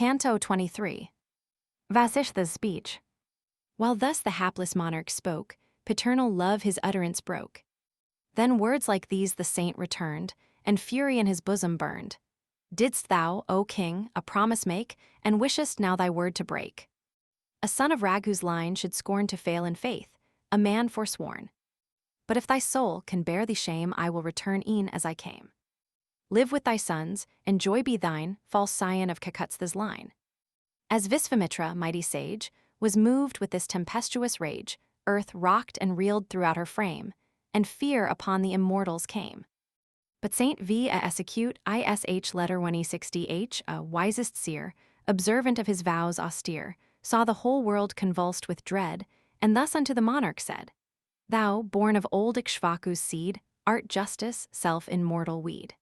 Canto 23. Vasishtha's speech. While thus the hapless monarch spoke, paternal love his utterance broke. Then words like these the saint returned, and fury in his bosom burned. Didst thou, O king, a promise make, and wishest now thy word to break? A son of Raghu's line should scorn to fail in faith, a man forsworn. But if thy soul can bear the shame, I will return e'en as I came. Live with thy sons, and joy be thine, false scion of Kakutstha's line. As Visvamitra, mighty sage, was moved with this tempestuous rage, earth rocked and reeled throughout her frame, and fear upon the immortals came. But Saint Vasishtha ish letter 160h, a wisest seer, observant of his vows austere, saw the whole world convulsed with dread, and thus unto the monarch said, Thou, born of old Ikshvaku's seed, art justice, self-immortal weed.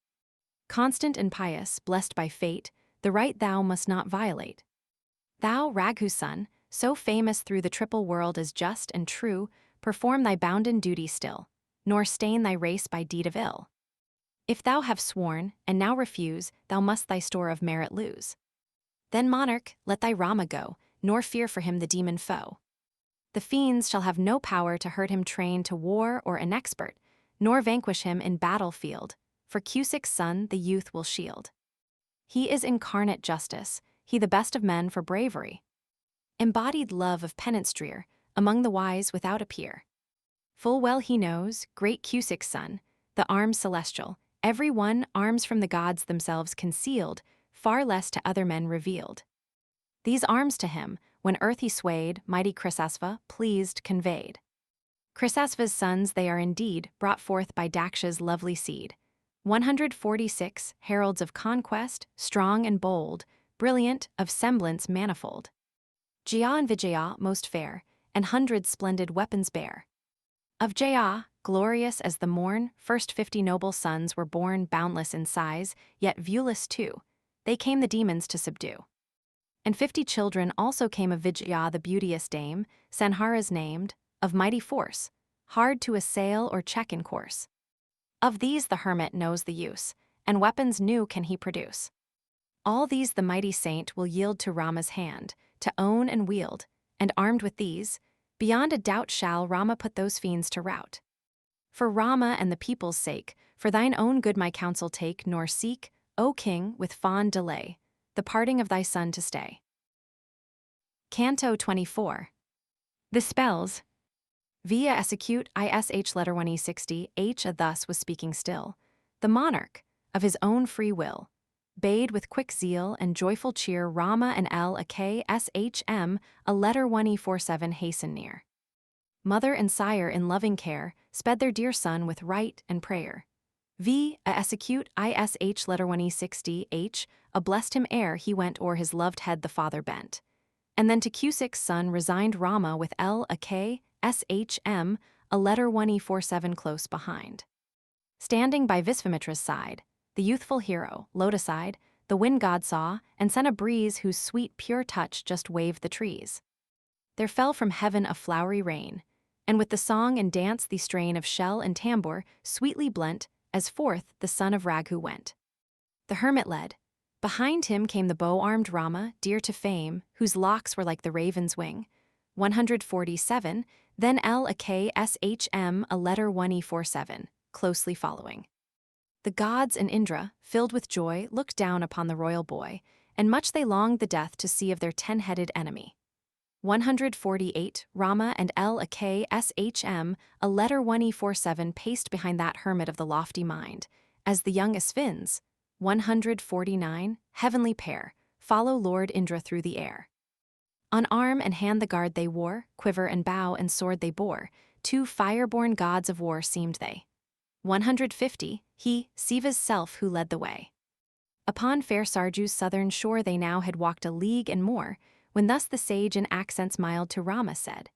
Constant and pious, blessed by fate, the right thou must not violate. Thou, Raghu's son, so famous through the triple world as just and true, perform thy bounden duty still, nor stain thy race by deed of ill. If thou have sworn, and now refuse, thou must thy store of merit lose. Then, monarch, let thy Rama go, nor fear for him the demon foe. The fiends shall have no power to hurt him trained to war or inexpert, nor vanquish him in battlefield, for Cusick's son the youth will shield. He is incarnate justice, he the best of men for bravery. Embodied love of penance drear, among the wise without a peer. Full well he knows, great Cusick's son, the arms celestial, every one arms from the gods themselves concealed, far less to other men revealed. These arms to him, when earth he swayed, mighty Krisasva, pleased, conveyed. Krisasva's sons they are indeed, brought forth by Daksha's lovely seed. 146 heralds of conquest, strong and bold, brilliant, of semblance manifold. Jaya and Vijaya most fair, and hundreds splendid weapons bear. Of Jaya, glorious as the morn, first 50 noble sons were born, boundless in size, yet viewless too. They came the demons to subdue. And 50 children also came of Vijaya the beauteous dame, Sanhara's named, of mighty force, hard to assail or check in course. Of these the hermit knows the use, and weapons new can he produce. All these the mighty saint will yield to Rama's hand, to own and wield, and armed with these, beyond a doubt shall Rama put those fiends to rout. For Rama and the people's sake, for thine own good my counsel take, nor seek, O king, with fond delay, the parting of thy son to stay. Canto 24. The spells. Via execute ish letter 160 h a thus was speaking still. The monarch, of his own free will, bade with quick zeal and joyful cheer Rama and Shm a letter 147 hasten near. Mother and sire in loving care sped their dear son with rite and prayer. V execute ish letter 160 h a blessed him ere he went o'er his loved head the father bent. And then to Cusick's son resigned Rama with Shm a letter 147 close behind. Standing by Visvamitra's side, the youthful hero, lotus-eyed, the wind god saw, and sent a breeze whose sweet pure touch just waved the trees. There fell from heaven a flowery rain, and with the song and dance the strain of shell and tambour sweetly blent, as forth the son of Raghu went. The hermit led. Behind him came the bow-armed Rama, dear to fame, whose locks were like the raven's wing. 147, then Shm a letter 147, closely following. The gods and Indra, filled with joy, looked down upon the royal boy, and much they longed the death to see of their 10-headed enemy. 148, Rama and Shm a letter 147 paced behind that hermit of the lofty mind, as the young Asvins, 149, heavenly pair, follow Lord Indra through the air. On arm and hand the guard they wore, quiver and bow and sword they bore, 2 fire-born gods of war seemed they. 150, he, Siva's self, who led the way. Upon fair Sarju's southern shore they now had walked a league and more, when thus the sage in accents mild to Rama said,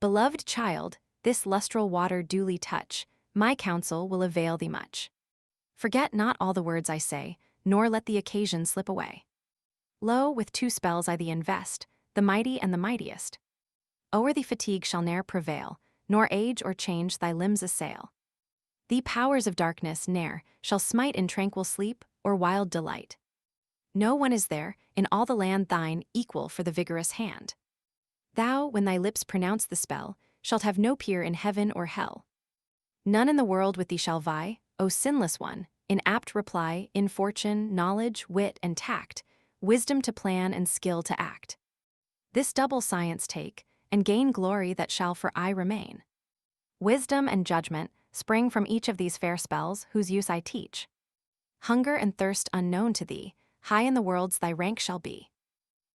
Beloved child, this lustral water duly touch, my counsel will avail thee much. Forget not all the words I say, nor let the occasion slip away. Lo, with 2 spells I thee invest, the mighty and the mightiest. O'er thee fatigue shall ne'er prevail, nor age or change thy limbs assail. Thee powers of darkness ne'er shall smite in tranquil sleep or wild delight. No one is there, in all the land thine, equal for the vigorous hand. Thou, when thy lips pronounce the spell, shalt have no peer in heaven or hell. None in the world with thee shall vie, O sinless one, in apt reply, in fortune, knowledge, wit, and tact, wisdom to plan and skill to act. This double science take, and gain glory that shall for aye remain. Wisdom and judgment spring from each of these fair spells whose use I teach. Hunger and thirst unknown to thee, high in the worlds thy rank shall be.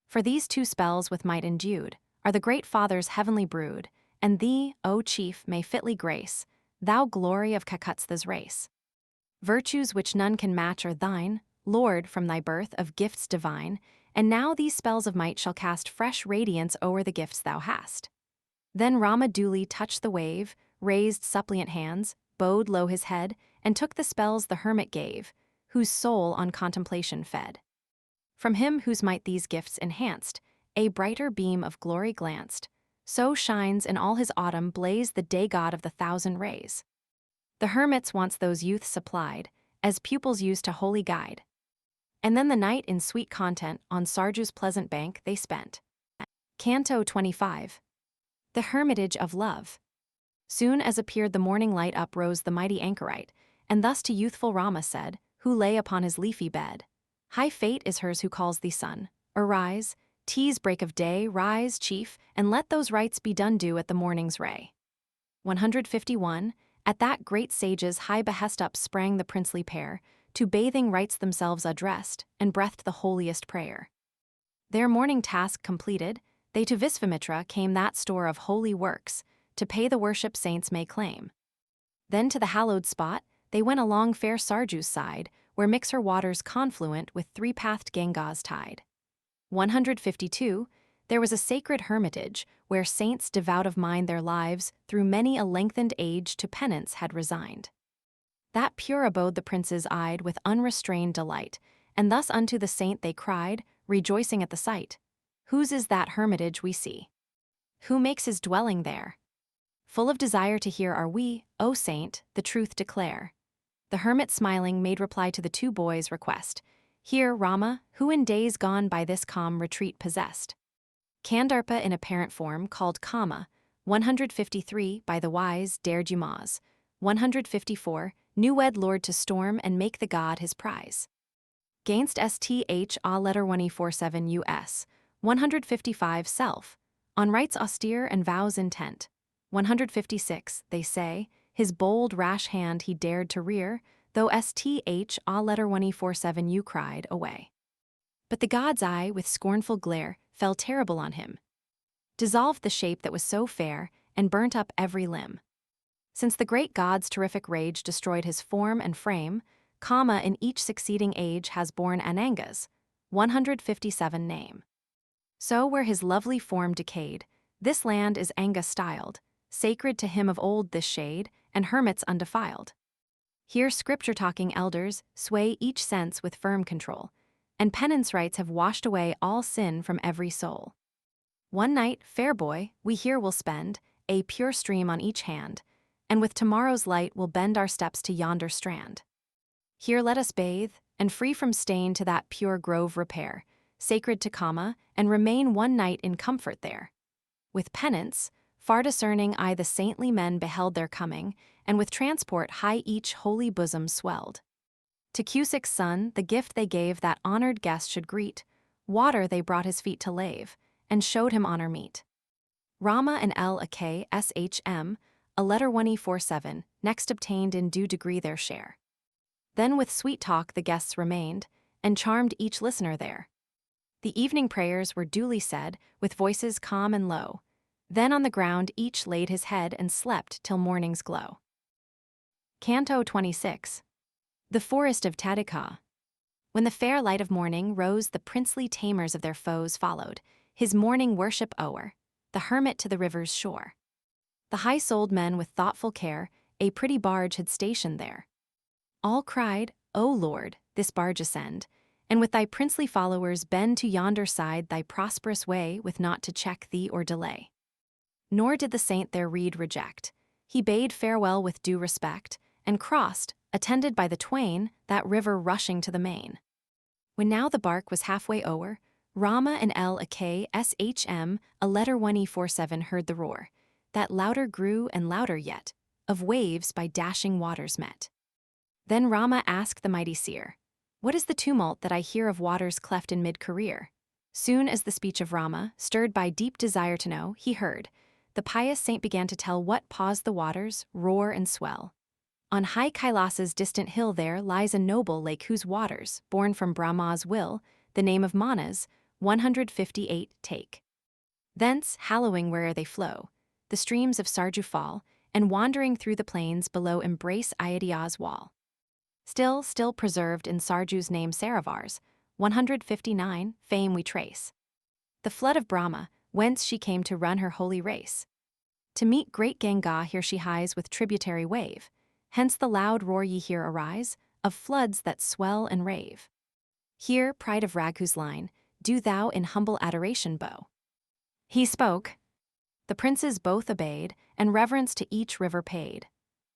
For these two spells with might endued are the great Father's heavenly brood, and thee, O chief, may fitly grace, thou glory of Kakutsa's race. Virtues which none can match are thine, Lord, from thy birth of gifts divine, and now these spells of might shall cast fresh radiance o'er the gifts thou hast. Then Rama duly touched the wave, raised suppliant hands, bowed low his head, and took the spells the hermit gave, whose soul on contemplation fed. From him whose might these gifts enhanced, a brighter beam of glory glanced, so shines in all his autumn blaze the day god of the thousand rays. The hermits once those youths supplied, as pupils used to holy guide. And then the night in sweet content on Sarju's pleasant bank they spent. Canto 25. The Hermitage of Love. Soon as appeared the morning light uprose the mighty anchorite, and thus to youthful Rama said, who lay upon his leafy bed, High fate is hers who calls thee son. Arise, tease break of day, rise, chief, and let those rites be done due at the morning's ray. 151. At that great sage's high behest up sprang the princely pair, to bathing rites themselves addressed, and breathed the holiest prayer. Their morning task completed, they to Visvamitra came that store of holy works, to pay the worship saints may claim. Then to the hallowed spot, they went along fair Sarju's side, where mix her waters confluent with three-pathed Ganga's tide. 152. There was a sacred hermitage, where saints devout of mind their lives, through many a lengthened age to penance had resigned. That pure abode the princes eyed with unrestrained delight, and thus unto the saint they cried, rejoicing at the sight, Whose is that hermitage we see? Who makes his dwelling there? Full of desire to hear are we, O saint, the truth declare. The hermit smiling made reply to the two boys' request, Hear, Rama, who in days gone by this calm retreat possessed. Kandarpa in apparent form called Kama, 153 by the wise dared Umas, 154 new wed lord to storm and make the god his prize. Gainst sth a letter 147 us, 155 self, on rites austere and vows intent, 156 they say, his bold rash hand he dared to rear, though sth a letter 147 u cried away. But the god's eye with scornful glare fell terrible on him, dissolved the shape that was so fair, and burnt up every limb. Since the great god's terrific rage destroyed his form and frame, Kama in each succeeding age has borne Anangas, 157 name. So where his lovely form decayed, this land is Anga styled, sacred to him of old this shade, and hermits undefiled. Here scripture-talking elders sway each sense with firm control, and penance rites have washed away all sin from every soul. One night, fair boy, we here will spend, a pure stream on each hand, and with tomorrow's light we'll bend our steps to yonder strand. Here let us bathe, and free from stain to that pure grove repair, sacred to Kama, and remain one night in comfort there. With penance, far discerning eye the saintly men beheld their coming, and with transport high each holy bosom swelled. To Cusick's son the gift they gave that honored guest should greet, water they brought his feet to lave, and showed him honor meet. Rama and Shm, a letter 147, next obtained in due degree their share. Then with sweet talk the guests remained, and charmed each listener there. The evening prayers were duly said, with voices calm and low. Then on the ground each laid his head and slept till morning's glow. Canto 26. The Forest of Tadika. When the fair light of morning rose, the princely tamers of their foes followed, his morning worship o'er, the hermit to the river's shore. The high-souled men with thoughtful care a pretty barge had stationed there. All cried, O Lord, this barge ascend, and with thy princely followers bend to yonder side thy prosperous way with naught to check thee or delay. Nor did the saint their rede reject. He bade farewell with due respect, and crossed, attended by the twain, that river rushing to the main. When now the bark was halfway o'er, Rama and L a K S H M a letter 1E47 heard the roar, that louder grew and louder yet, of waves by dashing waters met. Then Rama asked the mighty seer, "What is the tumult that I hear of waters cleft in mid-career?" Soon as the speech of Rama, stirred by deep desire to know, he heard, the pious saint began to tell what paused the waters, roar and swell. On high Kailasa's distant hill there lies a noble lake whose waters, born from Brahma's will, the name of Manas, 158 take. Thence, hallowing where'er they flow, the streams of Sarju fall, and wandering through the plains below embrace Ayodhya's wall. Still preserved in Sarju's name Saravars, 159, fame we trace. The flood of Brahma, whence she came to run her holy race. To meet great Ganga here she hies with tributary wave, hence the loud roar ye hear arise, of floods that swell and rave. Here, pride of Raghu's line, do thou in humble adoration bow. He spoke. The princes both obeyed, and reverence to each river paid.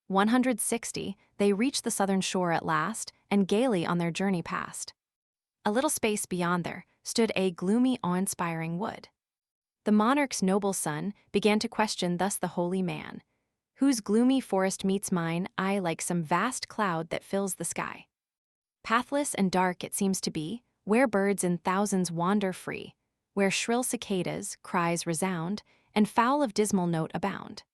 160, they reached the southern shore at last, and gaily on their journey passed. A little space beyond there stood a gloomy, awe-inspiring wood. The monarch's noble son began to question thus the holy man, whose gloomy forest meets mine eye like some vast cloud that fills the sky. Pathless and dark it seems to be, where birds in thousands wander free, where shrill cicadas' cries resound, and fowl of dismal note abound.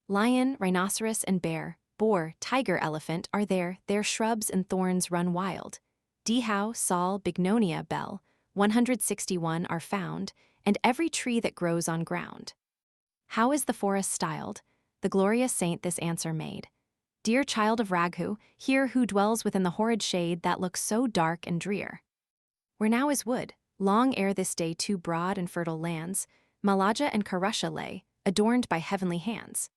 Lion, rhinoceros, and bear, boar, tiger, elephant are there shrubs and thorns run wild. Dehow, Sal, Bignonia, Bell, 161 are found, and every tree that grows on ground. How is the forest styled? The glorious saint this answer made. Dear child of Raghu, here who dwells within the horrid shade that looks so dark and drear. Where now is wood, long ere this day two broad and fertile lands, Malaja and Karusha lay, adorned by heavenly hands.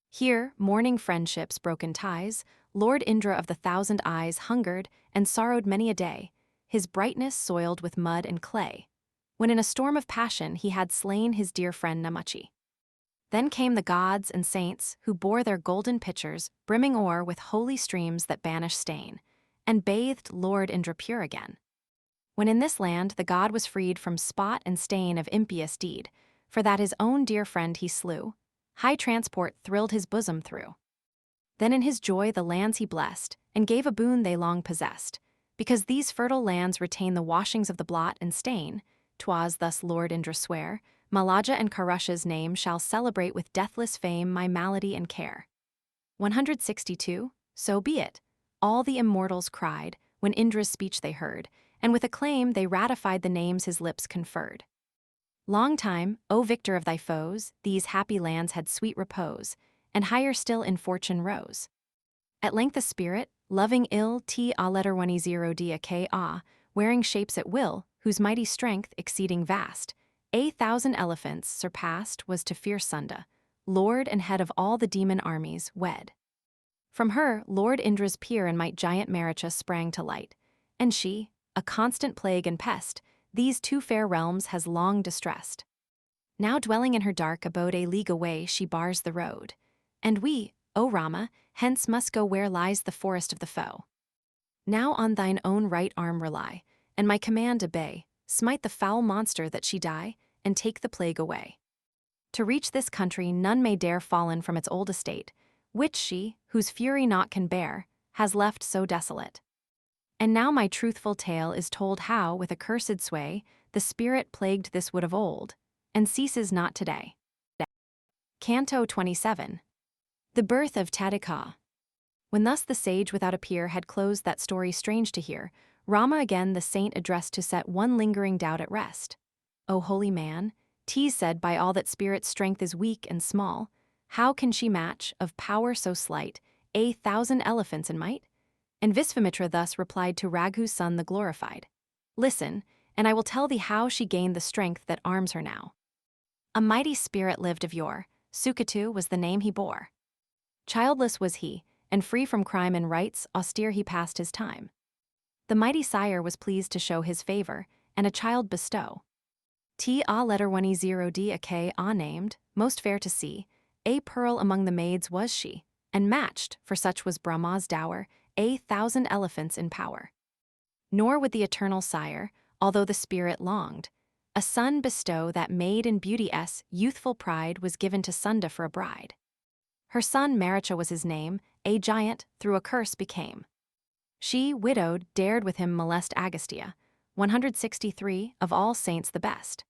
Here, mourning friendships, broken ties, Lord Indra of the thousand eyes hungered and sorrowed many a day, his brightness soiled with mud and clay, when in a storm of passion he had slain his dear friend Namachi. Then came the gods and saints who bore their golden pitchers brimming o'er with holy streams that banish stain, and bathed Lord Indra pure again. When in this land the god was freed from spot and stain of impious deed, for that his own dear friend he slew, high transport thrilled his bosom through. Then in his joy the lands he blessed, and gave a boon they long possessed, because these fertile lands retain the washings of the blot and stain. 'Twas thus Lord Indra sware, Malaja and Karusha's name shall celebrate with deathless fame my malady and care. 162, so be it. All the immortals cried, when Indra's speech they heard, and with acclaim they ratified the names his lips conferred. Long time, O victor of thy foes, these happy lands had sweet repose, and higher still in fortune rose. At length a spirit, loving ill T a letter 10 K a, wearing shapes at will, whose mighty strength exceeding vast, 1,000 elephants surpassed, was to fierce Sunda, lord and head of all the demon armies, wed. From her, Lord Indra's peer and might giant Maricha sprang to light, and she, a constant plague and pest, these two fair realms has long distressed. Now dwelling in her dark abode a league away she bars the road, and we, O Rama, hence must go where lies the forest of the foe. Now on thine own right arm rely, and my command obey, smite the foul monster that she die, and take the plague away. To reach this country none may dare fallen from its old estate, which she, whose fury naught can bear, has left so desolate. And now my truthful tale is told how, with accursed sway, the spirit plagued this wood of old, and ceases not today. Canto 27. The Birth of Tadika. When thus the sage without a peer had closed that story strange to hear, Rama again the saint addressed to set one lingering doubt at rest. O holy man, 'tis said by all that spirit's strength is weak and small, how can she match, of power so slight, 1,000 elephants in might? And Visvamitra thus replied to Raghu's son the glorified. Listen, and I will tell thee how she gained the strength that arms her now. A mighty spirit lived of yore, Sukatu was the name he bore. Childless was he, and free from crime and rights, austere he passed his time. The mighty sire was pleased to show his favor, and a child bestow. T a letter 10 d a K a named, most fair to see, a pearl among the maids was she, and matched, for such was Brahma's dower, 1,000 elephants in power. Nor would the eternal sire, although the spirit longed, a son bestow that maid in beauty's youthful pride was given to Sunda for a bride. Her son Maricha was his name, a giant through a curse became. She, widowed, dared with him molest Agastya, 163 of all saints the best.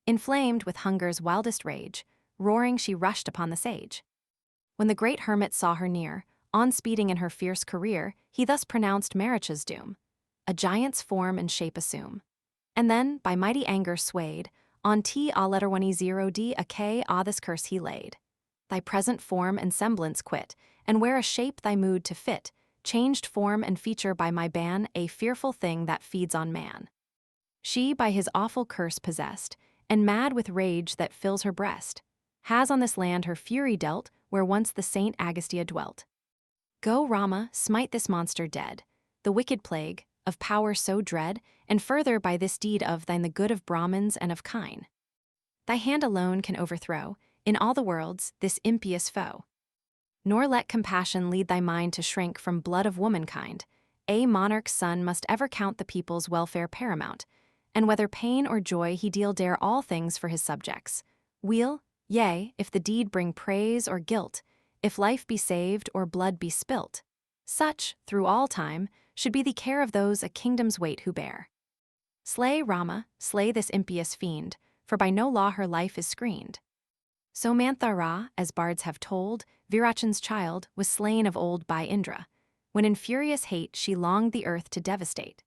Inflamed with hunger's wildest rage, roaring she rushed upon the sage. When the great hermit saw her near, on speeding in her fierce career, he thus pronounced Maricha's doom, a giant's form and shape assume. And then, by mighty anger swayed, on T a letter 10D a K a this curse he laid. Thy present form and semblance quit, and wear a shape thy mood to fit, changed form and feature by my ban, a fearful thing that feeds on man. She, by his awful curse possessed, and mad with rage that fills her breast, has on this land her fury dealt, where once the saint Agastya dwelt. Go, Rama, smite this monster dead, the wicked plague, of power so dread, and further by this deed of thine the good of Brahmins and of kine. Thy hand alone can overthrow, in all the worlds, this impious foe. Nor let compassion lead thy mind to shrink from blood of womankind. A monarch's son must ever count the people's welfare paramount, and whether pain or joy he deal dare all things for his subjects. Weal, yea, if the deed bring praise or guilt, if life be saved or blood be spilt. Such, through all time, should be the care of those a kingdom's weight who bear. Slay, Rama, slay this impious fiend, for by no law her life is screened. So Manthara, as bards have told, Virachan's child, was slain of old by Indra, when in furious hate she longed the earth to devastate.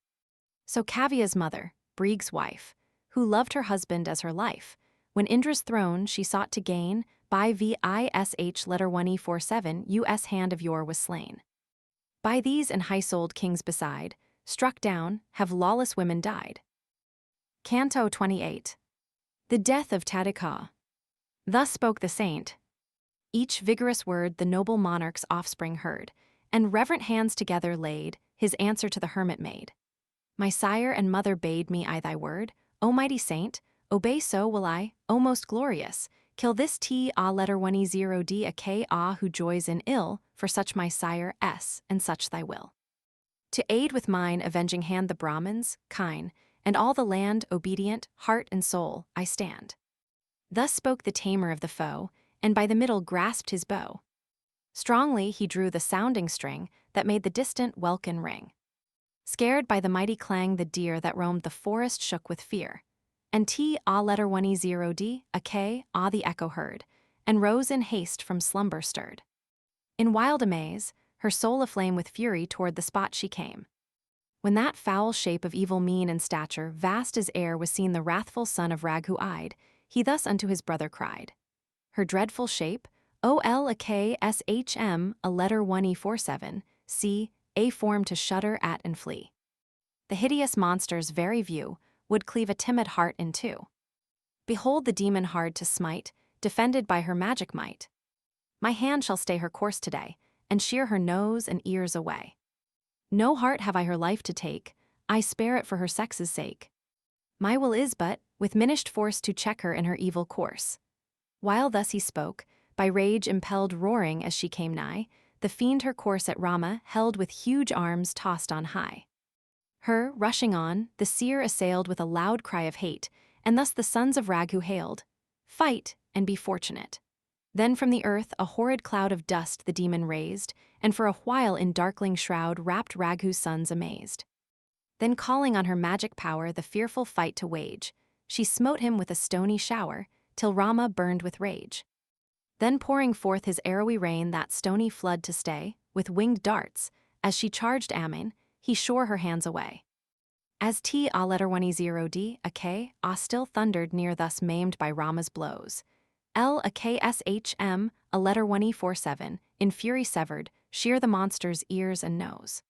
So Kavya's mother, Brig's wife, who loved her husband as her life, when Indra's throne she sought to gain, by Vish letter 1E47 US hand of yore was slain. By these and high-souled kings beside, struck down, have lawless women died. Canto 28. The death of Tadika. Thus spoke the saint. Each vigorous word the noble monarch's offspring heard, and reverent hands together laid, his answer to the hermit made. My sire and mother bade me I thy word, O mighty saint, obey so will I, O most glorious, kill this T a letter 10D a K a who joys in ill, for such my sire S, and such thy will. To aid with mine avenging hand the Brahmins, kine, and all the land obedient, heart and soul, I stand. Thus spoke the tamer of the foe, and by the middle grasped his bow. Strongly he drew the sounding string that made the distant welkin ring. Scared by the mighty clang the deer that roamed the forest shook with fear. And T a letter 10D a K a the echo heard, and rose in haste from slumber stirred. In wild amaze, her soul aflame with fury toward the spot she came. When that foul shape of evil mien and stature, vast as air, was seen the wrathful son of Raghu eyed, he thus unto his brother cried. Her dreadful shape, OL a K SHM a letter 1E47, C, a form to shudder at and flee. The hideous monster's very view would cleave a timid heart in two. Behold the demon hard to smite, defended by her magic might. My hand shall stay her course today, and shear her nose and ears away. No heart have I her life to take, I spare it for her sex's sake. My will is but, with minished force to check her in her evil course. While thus he spoke, by rage impelled roaring as she came nigh, the fiend her course at Rama held with huge arms tossed on high. Her, rushing on, the seer assailed with a loud cry of hate, and thus the sons of Raghu hailed, Fight, and be fortunate. Then from the earth a horrid cloud of dust the demon raised, and for a while in darkling shroud wrapped Raghu's sons amazed. Then calling on her magic power the fearful fight to wage, she smote him with a stony shower, till Rama burned with rage. Then pouring forth his arrowy rain that stony flood to stay, with winged darts, as she charged Ammon, he shore her hands away. As T a letter 10D a K a still thundered near thus maimed by Rama's blows. L a K SHM a letter 1E47, in fury severed, shear the monster's ears and nose.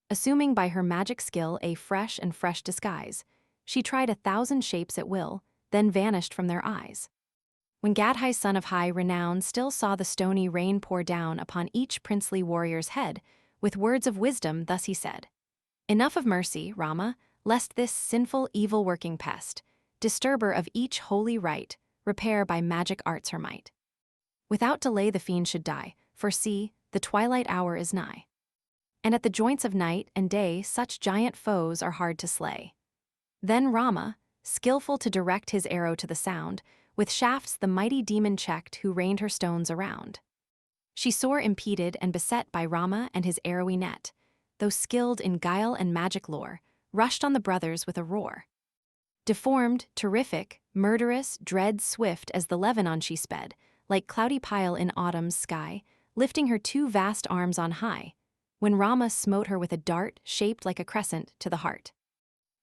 Assuming by her magic skill a fresh disguise, she tried 1,000 shapes at will, then vanished from their eyes. When Gadhai's son of high renown still saw the stony rain pour down upon each princely warrior's head, with words of wisdom thus he said, Enough of mercy, Rama, lest this sinful evil-working pest, disturber of each holy rite, repair by magic arts her might. Without delay the fiend should die, for see, the twilight hour is nigh. And at the joints of night and day such giant foes are hard to slay. Then Rama, skillful to direct his arrow to the sound, with shafts the mighty demon checked who rained her stones around. She sore impeded and beset by Rama and his arrowy net, though skilled in guile and magic lore, rushed on the brothers with a roar. Deformed, terrific, murderous, dread, swift as the Lebanon she sped, like cloudy pile in autumn's sky, lifting her two vast arms on high, when Rama smote her with a dart shaped like a crescent to the heart.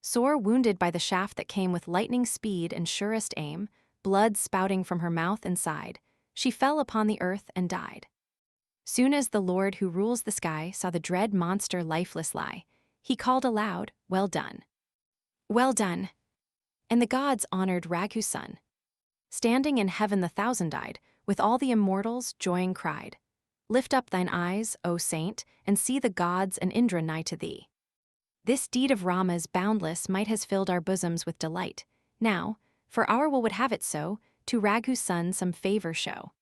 Sore wounded by the shaft that came with lightning speed and surest aim, blood spouting from her mouth and side, she fell upon the earth and died. Soon as the Lord who rules the sky saw the dread monster lifeless lie, he called aloud, "Well done! Well done!" And the gods honored Raghu's son. Standing in heaven the thousand died, with all the immortals joying cried, "Lift up thine eyes, O saint, and see the gods and Indra nigh to thee." This deed of Rama's boundless might has filled our bosoms with delight. Now, for our will would have it so, to Raghu's son some favor show.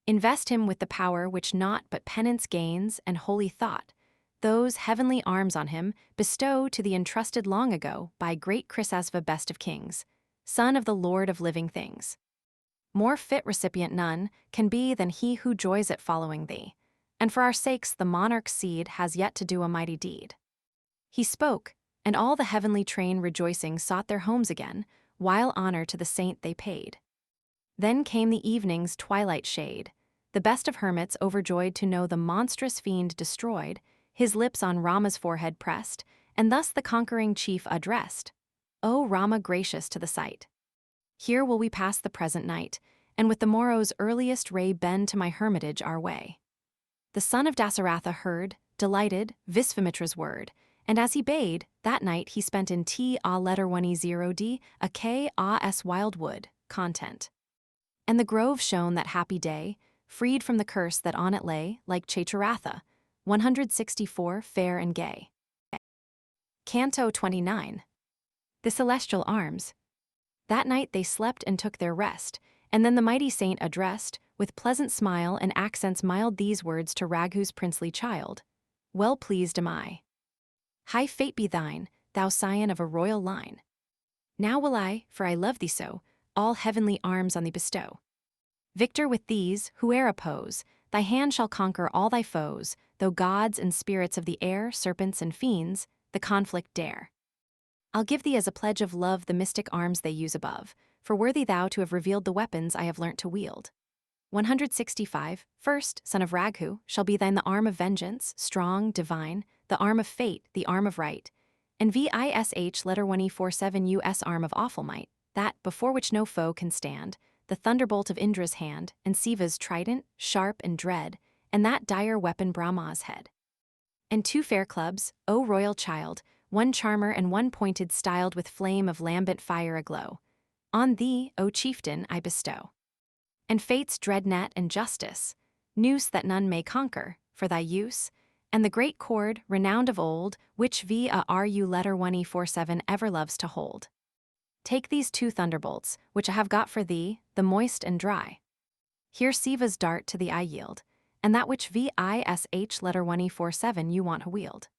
Invest him with the power which naught but penance gains and holy thought. Those heavenly arms on him bestow to the entrusted long ago by great Krisasva best of kings, son of the Lord of living things. More fit recipient none can be than he who joys at following thee, and for our sakes the monarch's seed has yet to do a mighty deed. He spoke, and all the heavenly train rejoicing sought their homes again, while honor to the saint they paid. Then came the evening's twilight shade, the best of hermits overjoyed to know the monstrous fiend destroyed, his lips on Rama's forehead pressed, and thus the conquering chief addressed, "O Rama gracious to the sight! Here will we pass the present night, and with the morrow's earliest ray bend to my hermitage our way." The son of Dasaratha heard, delighted, Visvamitra's word, and as he bade, that night he spent in T-A-10D, a K-A-S wildwood, content. And the grove shone that happy day, freed from the curse that on it lay, like Chaitraratha, 164 fair and gay. Canto 29. The Celestial Arms. That night they slept and took their rest, and then the mighty saint addressed, with pleasant smile and accents mild these words to Raghu's princely child, "Well pleased am I. High fate be thine, thou scion of a royal line. Now will I, for I love thee so, all heavenly arms on thee bestow. Victor with these, whoe'er oppose, thy hand shall conquer all thy foes, though gods and spirits of the air, serpents and fiends, the conflict dare. I'll give thee as a pledge of love the mystic arms they use above, for worthy thou to have revealed the weapons I have learnt to wield. 165. First, son of Raghu, shall be thine the arm of vengeance, strong, divine, the arm of fate, the arm of right, and VISH letter 1E47 US arm of awful might, that, before which no foe can stand, the thunderbolt of Indra's hand, and Siva's trident, sharp and dread, and that dire weapon Brahma's head. And two fair clubs, O royal child, one charmer and one pointed styled with flame of lambent fire aglow, on thee, O chieftain, I bestow. And fate's dread net and justice, noose that none may conquer, for thy use, and the great cord, renowned of old, which VARU letter 1E47 ever loves to hold. Take these two thunderbolts, which I have got for thee, the moist and dry. Here Siva's dart to thee I yield, and that which VISH letter 1E47 you want to wield.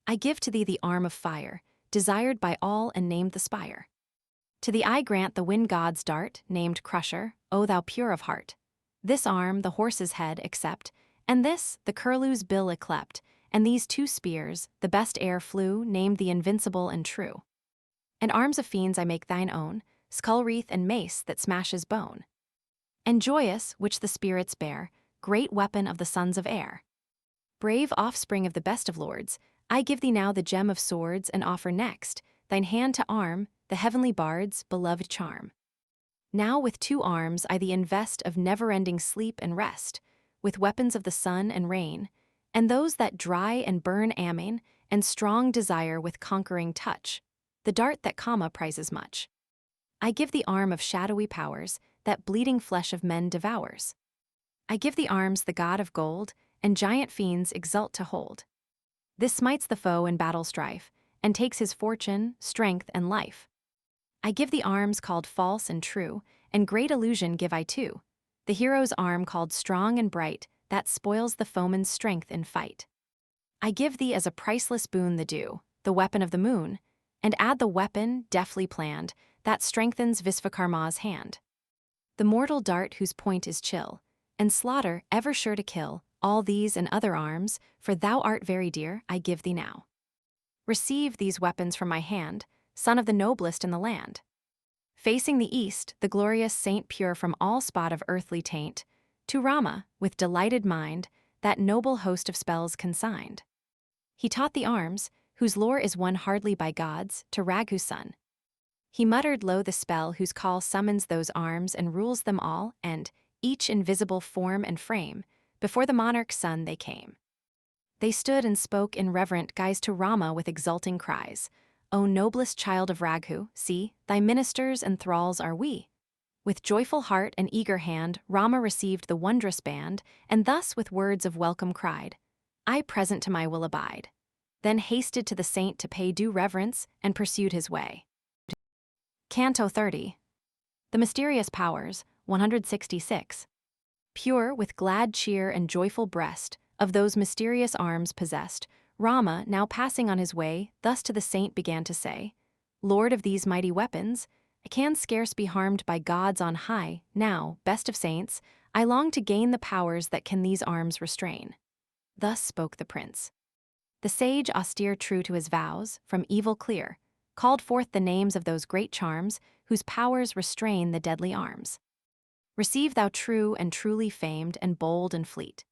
I give to thee the arm of fire, desired by all and named the spire. To thee I grant the wind god's dart, named Crusher, O thou pure of heart. This arm the horse's head accept, and this the curlew's bill yclept, and these two spears, the best e'er flew, named the invincible and true. And arms of fiends I make thine own, skull wreath and mace that smashes bone. And joyous, which the spirits bear, great weapon of the sons of air. Brave offspring of the best of lords, I give thee now the gem of swords and offer next, thine hand to arm, the heavenly bard's beloved charm. Now with two arms I thee invest of never-ending sleep and rest, with weapons of the sun and rain, and those that dry and burn amain, and strong desire with conquering touch, the dart that Kama prizes much. I give the arm of shadowy powers, that bleeding flesh of men devours. I give the arms the god of gold, and giant fiends exult to hold. This smites the foe in battle strife, and takes his fortune, strength, and life. I give the arms called false and true, and great illusion give I too, the hero's arm called strong and bright, that spoils the foeman's strength in fight. I give thee as a priceless boon the dew, the weapon of the moon, and add the weapon, deftly planned, that strengthens Visvakarma's hand. The mortal dart whose point is chill, and slaughter ever sure to kill, all these and other arms, for thou art very dear, I give thee now. Receive these weapons from my hand, son of the noblest in the land. Facing the east, the glorious saint pure from all spot of earthly taint, to Rama, with delighted mind, that noble host of spells consigned. He taught the arms, whose lore is won hardly by gods, to Raghu's son. He muttered low the spell whose call summons those arms and rules them all, and, each invisible form and frame, before the monarch's son they came. They stood and spoke in reverent guise to Rama with exulting cries, O noblest child of Raghu, see, thy ministers and thralls are we. With joyful heart and eager hand, Rama received the wondrous band, and thus with words of welcome cried, I present to my will abide. Then hasted to the saint to pay due reverence, and pursued his way. Canto 30. The Mysterious Powers, 166. Pure with glad cheer and joyful breast, of those mysterious arms possessed, Rama, now passing on his way, thus to the saint began to say, Lord of these mighty weapons, I can scarce be harmed by gods on high, now, best of saints, I long to gain the powers that can these arms restrain. Thus spoke the prince. The sage austere true to his vows, from evil clear, called forth the names of those great charms, whose powers restrain the deadly arms. Receive thou true and truly famed and bold and fleet.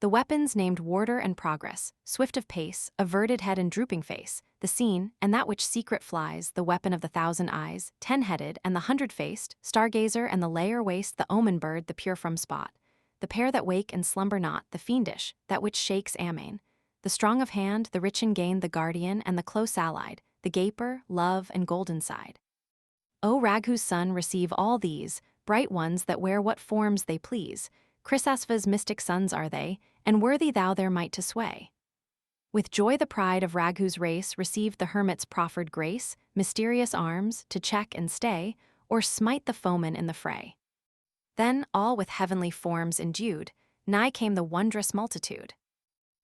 The weapons named Warder and Progress, swift of pace, averted head and drooping face, the scene, and that which secret flies, the weapon of the 1,000 eyes, 10-headed and the 100-faced, stargazer and the layer waste, the omen bird, the pure from spot, the pair that wake and slumber not, the fiendish, that which shakes amain, the strong of hand, the rich in gain, the guardian and the close allied, the gaper, love and golden side. O Raghu's son, receive all these, bright ones that wear what forms they please, Krisasva's mystic sons are they, and worthy thou their might to sway. With joy the pride of Raghu's race received the hermit's proffered grace, mysterious arms, to check and stay, or smite the foeman in the fray. Then, all with heavenly forms endued, nigh came the wondrous multitude.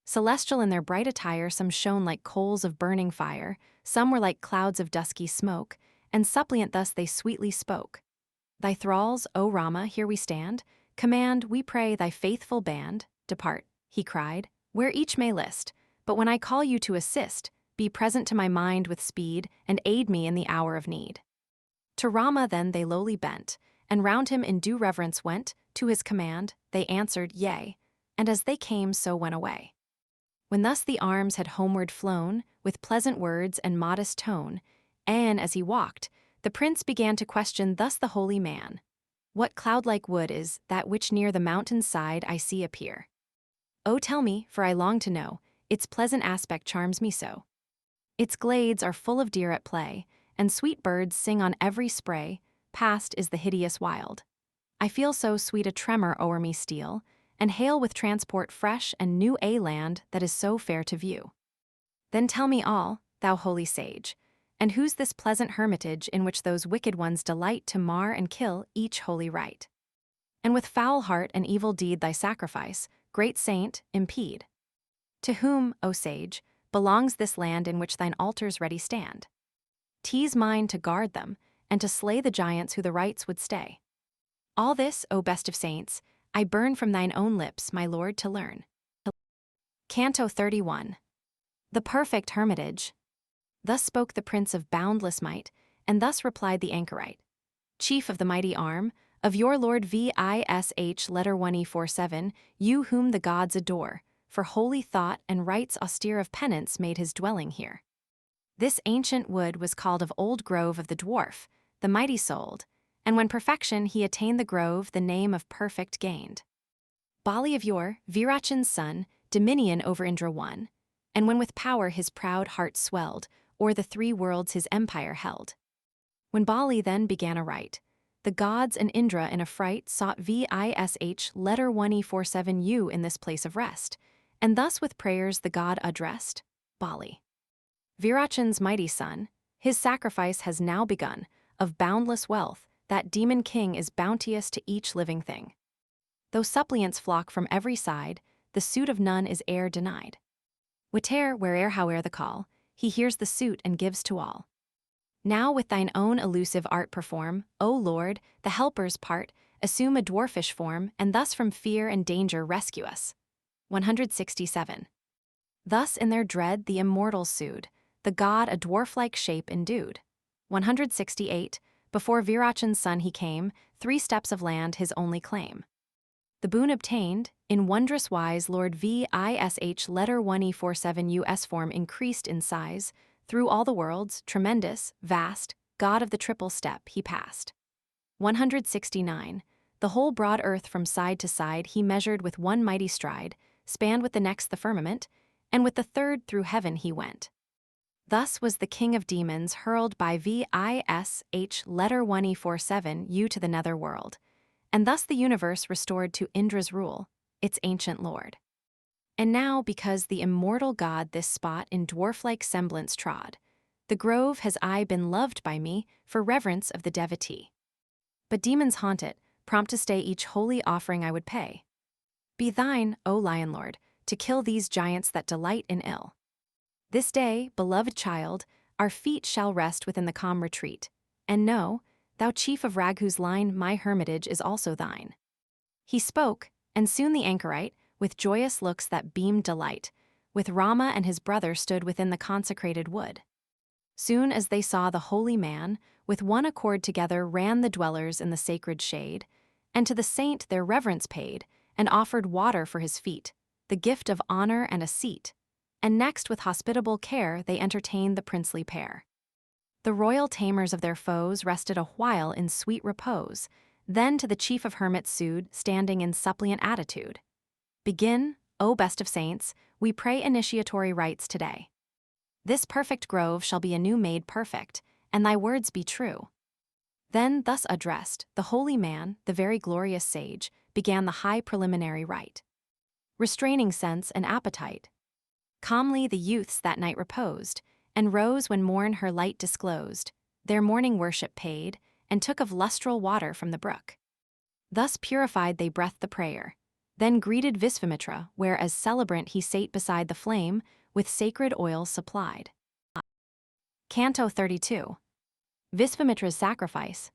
Celestial in their bright attire, some shone like coals of burning fire, some were like clouds of dusky smoke, and suppliant thus they sweetly spoke. Thy thralls, O Rama, here we stand, command, we pray, thy faithful band, depart, he cried, where each may list, but when I call you to assist, be present to my mind with speed, and aid me in the hour of need. To Rama then they lowly bent, and round him in due reverence went, to his command, they answered, yea, and as they came so went away. When thus the arms had homeward flown, with pleasant words and modest tone, and as he walked, the prince began to question thus the holy man, what cloud-like wood is that which near the mountain's side I see appear? Oh, tell me, for I long to know, its pleasant aspect charms me so. Its glades are full of deer at play, and sweet birds sing on every spray, past is the hideous wild. I feel so sweet a tremor o'er me steal, and hail with transport fresh and new a land that is so fair to view. Then tell me all, thou holy sage, and whose this pleasant hermitage in which those wicked ones delight to mar and kill each holy rite? And with foul heart and evil deed thy sacrifice, great saint, impede. To whom, O sage, belongs this land in which thine altars ready stand? 'Tis mine to guard them, and to slay the giants who the rites would stay. All this, O best of saints, I burn from thine own lips, my lord, to learn. Canto 31. The Perfect Hermitage. Thus spoke the prince of boundless might, and thus replied the anchorite. Chief of the mighty arm, of your lord Vish letter 1E47, you whom the gods adore, for holy thought and rites austere of penance made his dwelling here. This ancient wood was called of old grove of the dwarf, the mighty souled, and when perfection he attained the grove, the name of perfect gained. Bali of yore, Virachan's son, dominion over Indra won, and when with power his proud heart swelled, o'er the 3 worlds his empire held. When Bali then began aright, the gods and Indra in affright sought Vish letter 1E47 in this place of rest, and thus with prayers the god addressed, Bali. Virachan's mighty son, his sacrifice has now begun, of boundless wealth, that demon king is bounteous to each living thing. Though suppliants flock from every side, the suit of none is e'er denied. Whate'er, where'er, howe'er the call, he hears the suit and gives to all. Now with thine own elusive art perform, O Lord, the helper's part, assume a dwarfish form, and thus from fear and danger rescue us. 167. Thus in their dread the immortals sued, the god a dwarf-like shape endued. 168. Before Virachan's son he came, 3 steps of land his only claim. The boon obtained, in wondrous wise Lord Vish letter 1E47 US form increased in size, through all the worlds, tremendous, vast, god of the triple step he passed. 169. The whole broad earth from side to side he measured with one mighty stride, spanned with the next the firmament, and with the third through heaven he went. Thus was the king of demons hurled by Vish letter 1E47 U to the nether world, and thus the universe restored to Indra's rule, its ancient lord. And now, because the immortal god this spot in dwarf-like semblance trod, the grove has aye been loved by me for reverence of the devotee. But demons haunt it, prompt to stay each holy offering I would pay. Be thine, O lion lord, to kill these giants that delight in ill. This day, beloved child, our feet shall rest within the calm retreat, and know, thou chief of Raghu's line, my hermitage is also thine. He spoke, and soon the anchorite, with joyous looks that beamed delight, with Rama and his brother stood within the consecrated wood. Soon as they saw the holy man, with one accord together ran the dwellers in the sacred shade, and to the saint their reverence paid, and offered water for his feet, the gift of honor and a seat, and next with hospitable care they entertained the princely pair. The royal tamers of their foes rested a while in sweet repose, then to the chief of hermits sued, standing in suppliant attitude. Begin, O best of saints, we pray initiatory rites today. This perfect grove shall be anew made perfect, and thy words be true. Then, thus addressed, the holy man, the very glorious sage, began the high preliminary rite. Restraining sense and appetite. Calmly the youths that night reposed, and rose when morn her light disclosed, their morning worship paid, and took of lustral water from the brook. Thus purified they breathed the prayer, then greeted Visvamitra, where as celebrant he sate beside the flame, with sacred oils supplied. Canto 32. Visvamitra's sacrifice.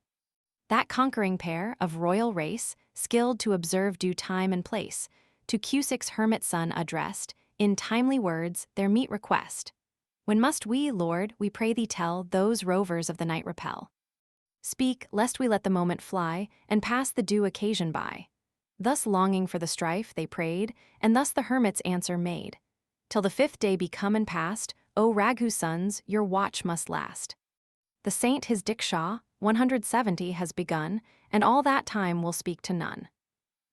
That conquering pair, of royal race, skilled to observe due time and place, to Cusick's hermit son addressed, in timely words, their meet request. When must we, Lord, we pray thee tell, those rovers of the night repel? Speak, lest we let the moment fly, and pass the due occasion by. Thus longing for the strife, they prayed, and thus the hermit's answer made. Till the 5th day be come and past, O Raghu's sons, your watch must last. The saint his diksha, 170, has begun, and all that time will speak to none.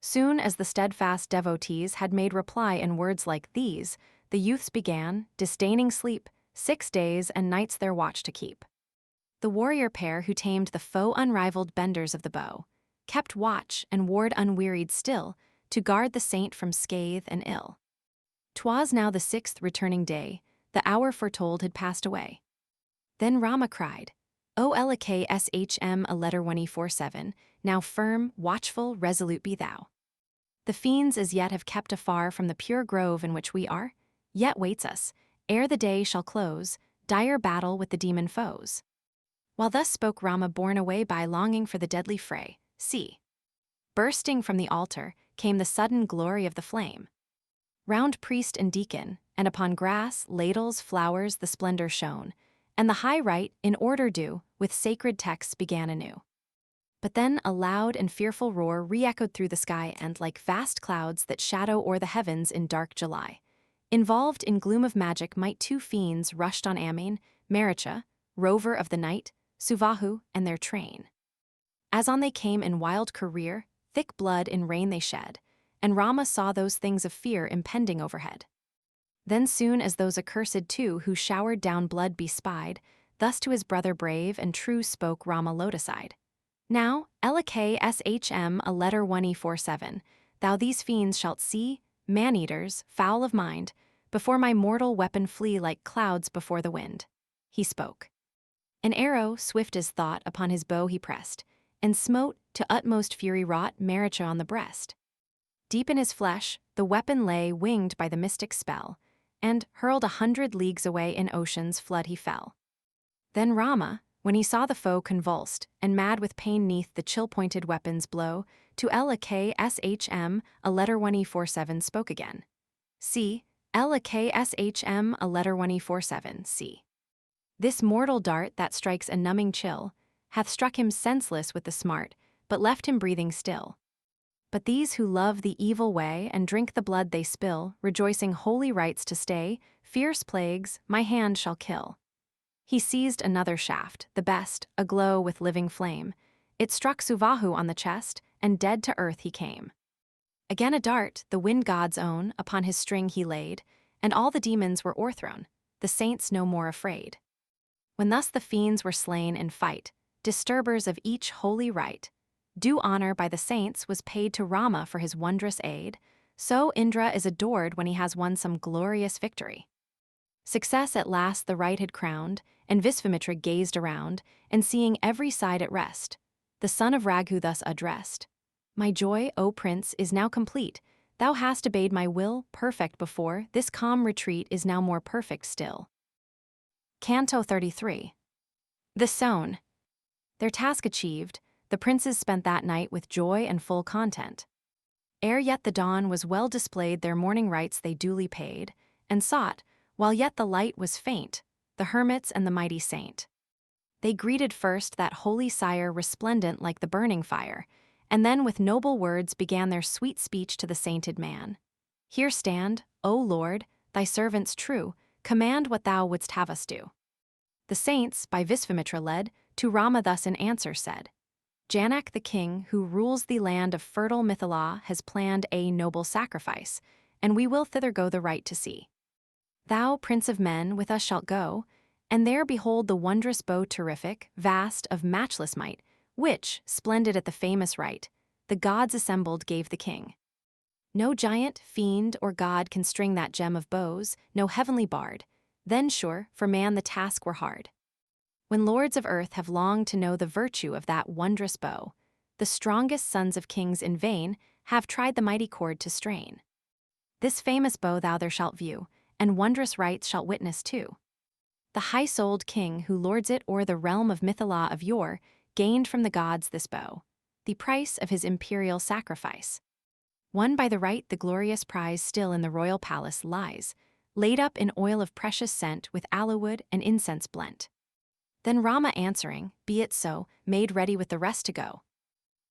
Soon as the steadfast devotees had made reply in words like these, the youths began, disdaining sleep, 6 days and nights their watch to keep. The warrior pair who tamed the foe unrivaled benders of the bow, kept watch and ward unwearied still, to guard the saint from scathe and ill. 'Twas now the 6th returning day, the hour foretold had passed away. Then Rama cried, O Lakshman a letter 1E47, now firm, watchful, resolute be thou. The fiends as yet have kept afar from the pure grove in which we are, yet waits us, ere the day shall close, dire battle with the demon foes. While thus spoke Rama borne away by longing for the deadly fray, see. Bursting from the altar, came the sudden glory of the flame. Round priest and deacon, and upon grass, ladles, flowers the splendor shone, and the high rite, in order due, with sacred texts began anew. But then a loud and fearful roar re-echoed through the sky, and like vast clouds that shadow o'er the heavens in dark July, involved in gloom of magic might 2 fiends rushed on Amin, Maricha, rover of the night, Suvahu, and their train. As on they came in wild career, thick blood in rain they shed, and Rama saw those things of fear impending overhead. Then soon as those accursed 2 who showered down blood be spied, thus to his brother brave and true spoke Rama lotus-eyed. Now, Lakshman a letter 1E47, thou these fiends shalt see, man-eaters, foul of mind, before my mortal weapon flee like clouds before the wind. He spoke. An arrow, swift as thought, upon his bow he pressed, and smote, to utmost fury wrought, Maricha on the breast. Deep in his flesh, the weapon lay winged by the mystic spell, and, hurled 100 leagues away in ocean's flood he fell. Then Rama, when he saw the foe convulsed, and mad with pain neath the chill-pointed weapon's blow, to Lakshman, a letter 1E47 spoke again. See, Lakshman, a letter 1E47, see. This mortal dart that strikes a numbing chill, hath struck him senseless with the smart, but left him breathing still. But these who love the evil way and drink the blood they spill, rejoicing holy rites to stay, fierce plagues, my hand shall kill. He seized another shaft, the best, aglow with living flame. It struck Suvahu on the chest, and dead to earth he came. Again a dart, the wind god's own, upon his string he laid, and all the demons were o'erthrown, the saints no more afraid. When thus the fiends were slain in fight, disturbers of each holy rite, due honor by the saints was paid to Rama for his wondrous aid, so Indra is adored when he has won some glorious victory. Success at last the right had crowned, and Visvamitra gazed around, and seeing every side at rest, the son of Raghu thus addressed, My joy, O prince, is now complete. Thou hast obeyed my will, perfect before, this calm retreat is now more perfect still. Canto 33. The Sown. Their task achieved, the princes spent that night with joy and full content. Ere yet the dawn was well displayed, their morning rites they duly paid, and sought, while yet the light was faint, the hermits and the mighty saint. They greeted first that holy sire resplendent like the burning fire, and then with noble words began their sweet speech to the sainted man. Here stand, O Lord, thy servants true, command what thou wouldst have us do. The saints, by Visvamitra led, to Rama thus in answer said, Janak the king, who rules the land of fertile Mithila, has planned a noble sacrifice, and we will thither go the right to see. Thou, prince of men, with us shalt go, and there behold the wondrous bow terrific, vast, of matchless might, which, splendid at the famous rite, the gods assembled gave the king. No giant, fiend, or god can string that gem of bows, no heavenly bard, then sure, for man the task were hard. When lords of earth have longed to know the virtue of that wondrous bow, the strongest sons of kings in vain have tried the mighty cord to strain. This famous bow thou there shalt view, and wondrous rites shalt witness too. The high-souled king who lords it o'er the realm of Mithila of yore gained from the gods this bow, the price of his imperial sacrifice. Won by the right, the glorious prize still in the royal palace lies, laid up in oil of precious scent with aloewood and incense blent. Then Rama answering, Be it so, made ready with the rest to go.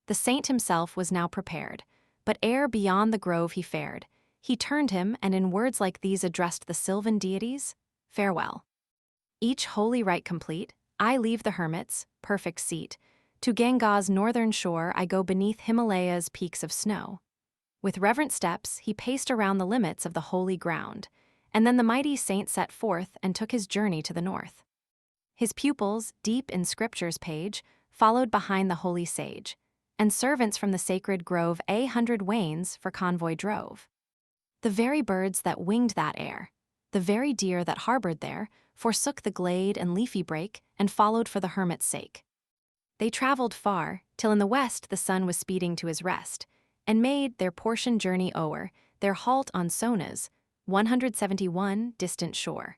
The saint himself was now prepared, but ere beyond the grove he fared, he turned him and in words like these addressed the sylvan deities, Farewell. Each holy rite complete, I leave the hermit's perfect seat. To Ganga's northern shore I go beneath Himalaya's peaks of snow. With reverent steps he paced around the limits of the holy ground, and then the mighty saint set forth and took his journey to the north. His pupils, deep in scripture's page, followed behind the holy sage, and servants from the sacred grove 100 wains for convoy drove. The very birds that winged that air, the very deer that harbored there, forsook the glade and leafy brake and followed for the hermit's sake. They traveled far, till in the west the sun was speeding to his rest, and made, their portion journey o'er, their halt on Sona's 171 distant shore.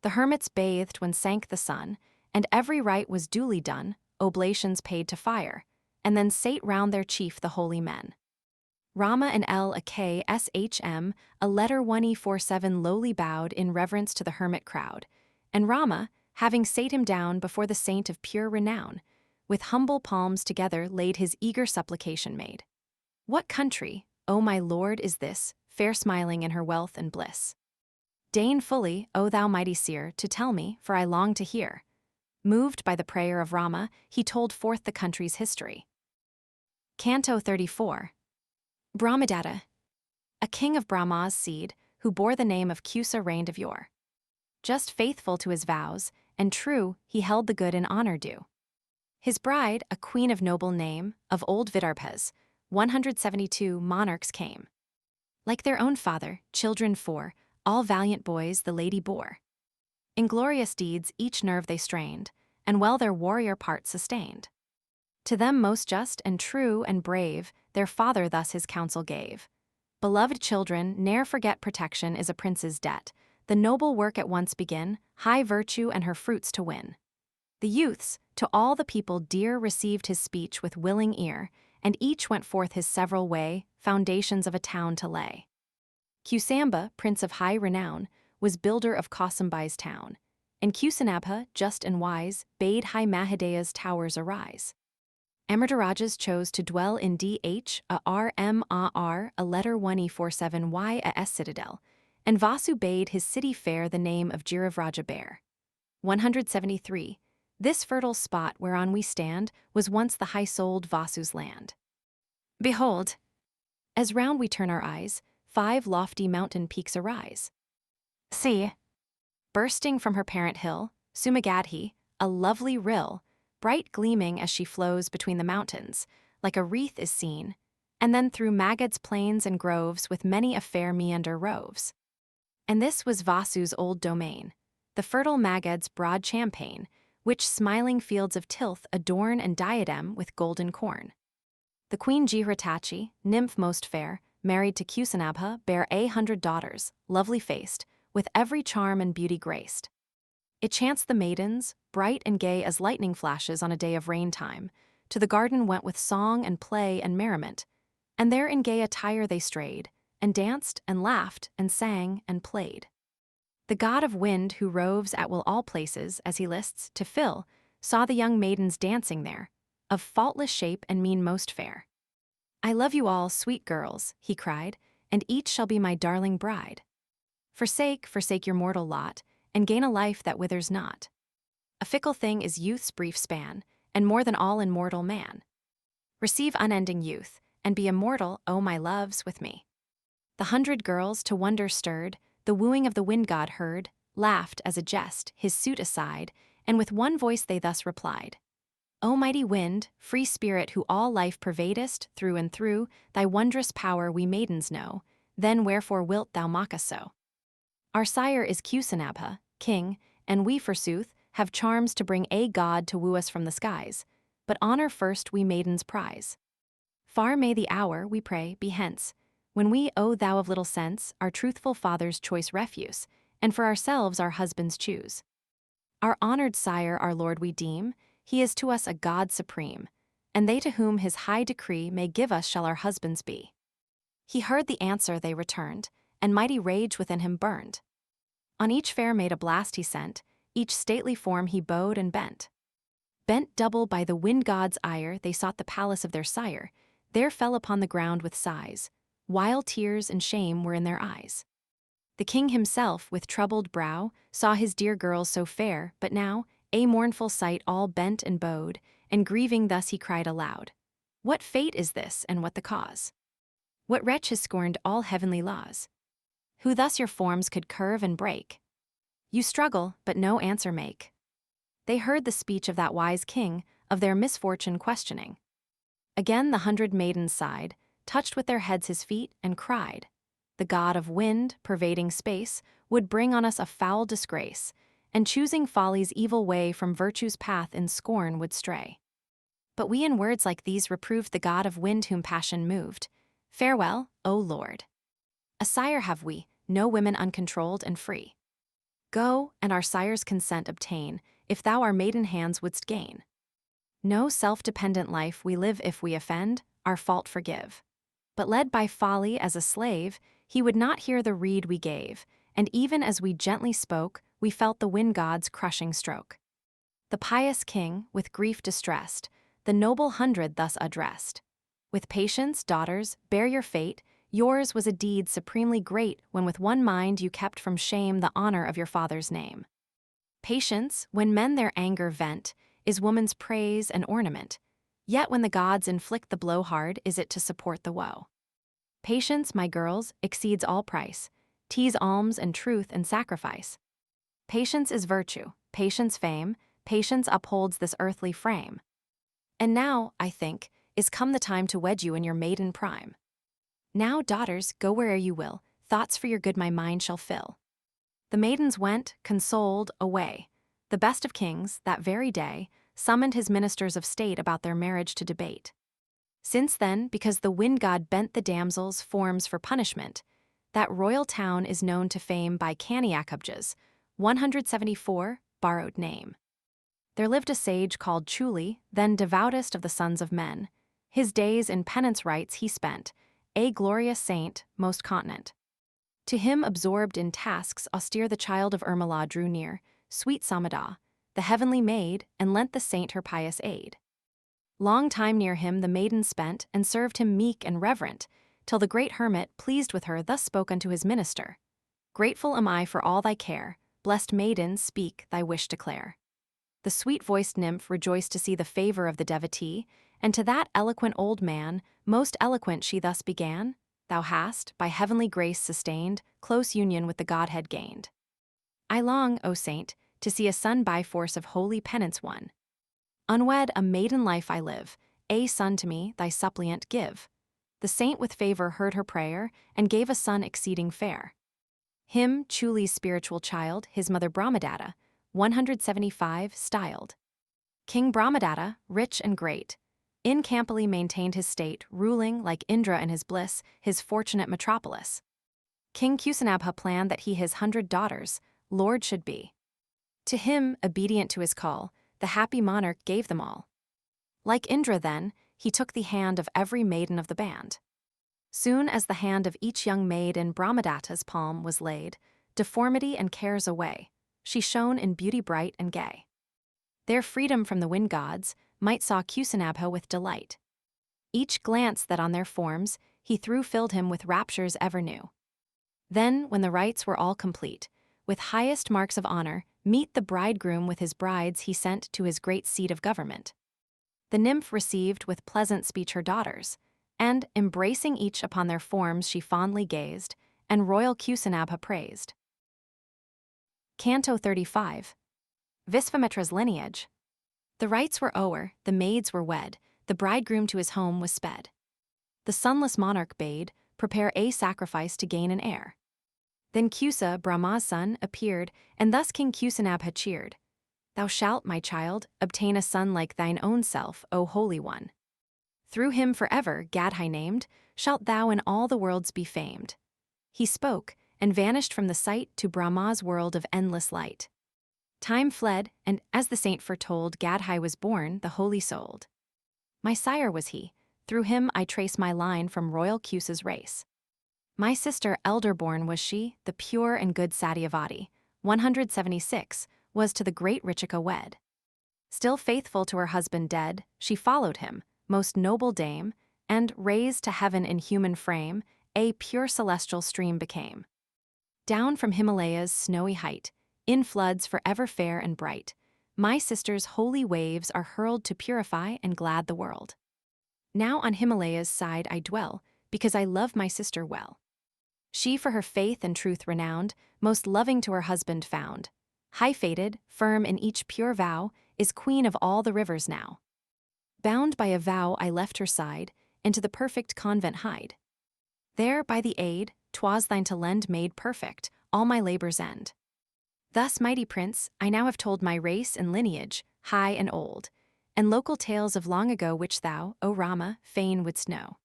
The hermits bathed when sank the sun, and every rite was duly done, oblations paid to fire, and then sate round their chief the holy men. Rama and Lakshman, a letter 1E47 lowly bowed in reverence to the hermit crowd, and Rama, having sate him down before the saint of pure renown, with humble palms together laid his eager supplication made. What country, O my lord, is this, fair smiling in her wealth and bliss? Deign fully, O thou mighty seer, to tell me, for I long to hear. Moved by the prayer of Rama, he told forth the country's history. Canto 34. Brahmadatta. A king of Brahma's seed, who bore the name of Kusa reigned of yore. Just faithful to his vows, and true, he held the good and honor due. His bride, a queen of noble name, of old Vidarbhas, 172 monarchs came. Like their own father, children four, all valiant boys the lady bore. In glorious deeds each nerve they strained, and well their warrior part sustained. To them most just and true and brave, their father thus his counsel gave. Beloved children, ne'er forget protection is a prince's debt, the noble work at once begin, high virtue and her fruits to win. The youths, to all the people dear, received his speech with willing ear, and each went forth his several way, foundations of a town to lay. Kusamba, prince of high renown, was builder of Kausambai's town, and Kusanabha, just and wise, bade high Mahadheya's towers arise. Amritarajas chose to dwell in Dhrmar, a letter 1E47Y a S citadel, and Vasu bade his city fair the name of Girivraja bear. 173. This fertile spot whereon we stand was once the high-souled Vasu's land. Behold, as round we turn our eyes, 5 lofty mountain peaks arise. See, bursting from her parent hill, Sumagadhi, a lovely rill, bright gleaming as she flows between the mountains, like a wreath is seen, and then through Magad's plains and groves with many a fair meander roves. And this was Vasu's old domain, the fertile Magad's broad champaign, which smiling fields of tilth adorn and diadem with golden corn. The queen Jihiratachi, nymph most fair, married to Kusanabha, bare 100 daughters, lovely faced, with every charm and beauty graced. It chanced the maidens, bright and gay as lightning flashes on a day of rain time, to the garden went with song and play and merriment, and there in gay attire they strayed, and danced and laughed and sang and played. The god of wind who roves at will all places as he lists to fill, saw the young maidens dancing there, of faultless shape and mien most fair. I love you all, sweet girls, he cried, and each shall be my darling bride. Forsake your mortal lot, and gain a life that withers not. A fickle thing is youth's brief span, and more than all in mortal man. Receive unending youth, and be immortal, O my loves, with me. The 100 girls to wonder stirred, the wooing of the wind god heard, laughed as a jest, his suit aside, and with one voice they thus replied. O mighty wind, free spirit who all life pervadest through and through, thy wondrous power we maidens know, then wherefore wilt thou mock us so? Our sire is Kusanabha, king, and we, forsooth, have charms to bring a god to woo us from the skies, but honor first we maidens prize. Far may the hour, we pray, be hence, when we, O thou of little sense, our truthful father's choice refuse, and for ourselves our husbands choose. Our honored sire, our lord we deem, he is to us a god supreme, and they to whom his high decree may give us shall our husbands be. He heard the answer they returned, and mighty rage within him burned. On each fair maid a blast he sent, each stately form he bowed and bent. Bent double by the wind god's ire, they sought the palace of their sire, there fell upon the ground with sighs, while tears and shame were in their eyes. The king himself, with troubled brow, saw his dear girls so fair, but now, a mournful sight all bent and bowed, and grieving thus he cried aloud, What fate is this, and what the cause? What wretch has scorned all heavenly laws? Who thus your forms could curve and break? You struggle, but no answer make. They heard the speech of that wise king, of their misfortune questioning. Again the 100 maidens sighed, touched with their heads his feet, and cried, The god of wind, pervading space, would bring on us a foul disgrace, and choosing folly's evil way from virtue's path in scorn would stray. But we in words like these reproved the god of wind whom passion moved. Farewell, O Lord. A sire have we, no women uncontrolled and free. Go, and our sire's consent obtain, if thou our maiden hands wouldst gain. No self-dependent life we live if we offend, our fault forgive. But led by folly as a slave, he would not hear the rede we gave, and even as we gently spoke, we felt the wind god's crushing stroke. The pious king, with grief distressed, the noble 100 thus addressed. With patience, daughters, bear your fate, yours was a deed supremely great when with one mind you kept from shame the honor of your father's name. Patience, when men their anger vent, is woman's praise and ornament, yet when the gods inflict the blow hard is it to support the woe. Patience, my girls, exceeds all price, tease alms and truth and sacrifice. Patience is virtue, patience fame, patience upholds this earthly frame. And now, I think, is come the time to wed you in your maiden prime. Now, daughters, go where'er you will, thoughts for your good my mind shall fill. The maidens went, consoled, away. The best of kings, that very day, summoned his ministers of state about their marriage to debate. Since then, because the wind god bent the damsels' forms for punishment, That royal town is known to fame by Canto 174, borrowed name. There lived a sage called Chuli, then devoutest of the sons of men. His days in penance rites he spent, a glorious saint, most continent. To him absorbed in tasks austere the child of Urmila drew near, sweet Samada, the heavenly maid, and lent the saint her pious aid. Long time near him the maiden spent, and served him meek and reverent, till the great hermit, pleased with her, thus spoke unto his minister. Grateful am I for all thy care, blessed maiden, speak, thy wish declare. The sweet-voiced nymph rejoiced to see the favor of the devotee, and to that eloquent old man, most eloquent she thus began, Thou hast, by heavenly grace sustained, close union with the Godhead gained. I long, O saint, to see a son by force of holy penance won. Unwed a maiden life I live, a son to me, thy suppliant, give. The saint with favor heard her prayer, and gave a son exceeding fair. Him, Chuli's spiritual child, his mother Brahmadatta, 175, styled. King Brahmadatta, rich and great, in Campali maintained his state, ruling, like Indra in his bliss, his fortunate metropolis. King Kusanabha planned that he his 100 daughters, lord should be. To him, obedient to his call, the happy monarch gave them all. Like Indra then, he took the hand of every maiden of the band. Soon as the hand of each young maid in Brahmadatta's palm was laid, deformity and cares away, she shone in beauty bright and gay. Their freedom from the wind gods might saw Kusanabha with delight. Each glance that on their forms he threw filled him with raptures ever new. Then, when the rites were all complete, with highest marks of honor, meet the bridegroom with his brides he sent to his great seat of government. The nymph received with pleasant speech her daughters, and, embracing each upon their forms she fondly gazed, and royal Kusanabha praised. Canto 35. Visvamitra's lineage. The rites were o'er, the maids were wed, the bridegroom to his home was sped. The sunless monarch bade prepare a sacrifice to gain an heir. Then Kusa, Brahma's son, appeared, and thus King Kusanabha cheered. Thou shalt, my child, obtain a son like thine own self, O Holy One. Through him forever, Gadhai named, shalt thou in all the worlds be famed. He spoke, and vanished from the sight to Brahma's world of endless light. Time fled, and, as the saint foretold, Gadhai was born, the holy-souled. My sire was he, through him I trace my line from royal Kusa's race. My sister, elder-born was she, the pure and good Satyavati, 176, was to the great Richika wed. Still faithful to her husband dead, she followed him, most noble dame, and, raised to heaven in human frame, a pure celestial stream became. Down from Himalaya's snowy height, in floods forever fair and bright, my sister's holy waves are hurled to purify and glad the world. Now on Himalaya's side I dwell, because I love my sister well. She for her faith and truth renowned, most loving to her husband found. High-fated, firm in each pure vow, is queen of all the rivers now. Bound by a vow I left her side, and to the perfect convent hied. There by the aid, 'twas thine to lend made perfect, all my labor's end. Thus, mighty prince, I now have told my race and lineage, high and old, and local tales of long ago which thou, O Rama, fain wouldst know.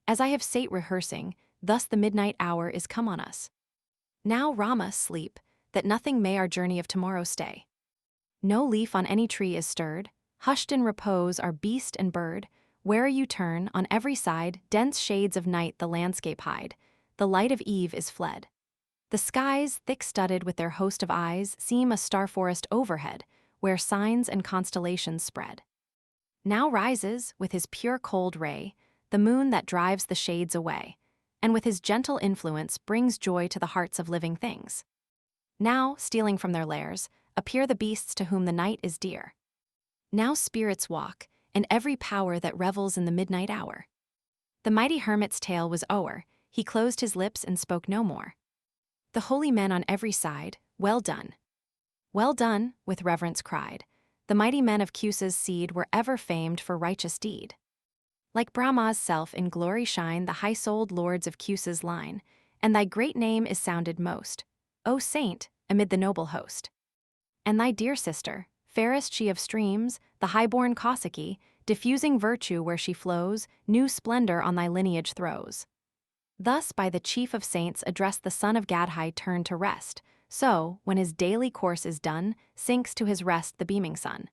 As I have sate rehearsing, thus the midnight hour is come on us. Now, Rama, sleep, that nothing may our journey of tomorrow stay. No leaf on any tree is stirred, hushed in repose are beast and bird, where you turn, on every side, dense shades of night the landscape hide, the light of eve is fled. The skies, thick-studded with their host of eyes, seem a star forest overhead, where signs and constellations spread. Now rises, with his pure cold ray, the moon that drives the shades away, and with his gentle influence brings joy to the hearts of living things. Now, stealing from their lairs, appear the beasts to whom the night is dear. Now spirits walk, and every power that revels in the midnight hour. The mighty hermit's tale was o'er, he closed his lips and spoke no more. The holy men on every side, well done, with reverence cried. The mighty men of Kusa's seed were ever famed for righteous deed. Like Brahma's self in glory shine the high-souled lords of Kusa's line, and thy great name is sounded most, O saint, amid the noble host. And thy dear sister, fairest she of streams, the high-born Kaikeyí, diffusing virtue where she flows, new splendor on thy lineage throws. Thus by the chief of saints addressed the son of Gadhai turned to rest, so, when his daily course is done, sinks to his rest the beaming sun.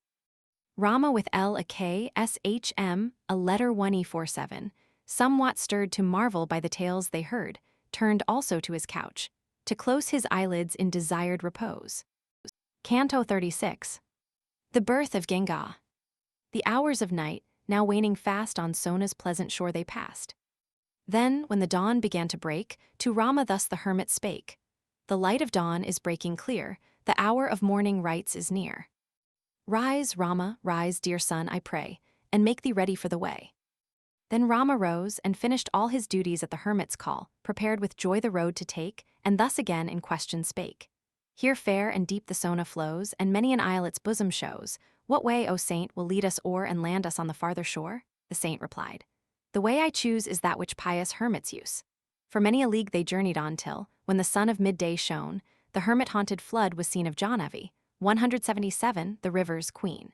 Rama with L a K S H M, a letter 1E47, somewhat stirred to marvel by the tales they heard, turned also to his couch, to close his eyelids in desired repose. Canto 36. The birth of Ganga. The hours of night, now waning fast on Sona's pleasant shore they passed. Then, when the dawn began to break, to Rama thus the hermit spake, "The light of dawn is breaking clear, the hour of morning rites is near. Rise, Rama, rise, dear son, I pray, and make thee ready for the way." Then Rama rose and finished all his duties at the hermit's call, prepared with joy the road to take, and thus again in question spake. "Here fair and deep the Sona flows, and many an isle its bosom shows. What way, O saint, will lead us o'er and land us on the farther shore?" The saint replied, "The way I choose is that which pious hermits use." For many a league they journeyed on till, when the sun of midday shone, the hermit-haunted flood was seen of Jahnavi, 177, the river's queen.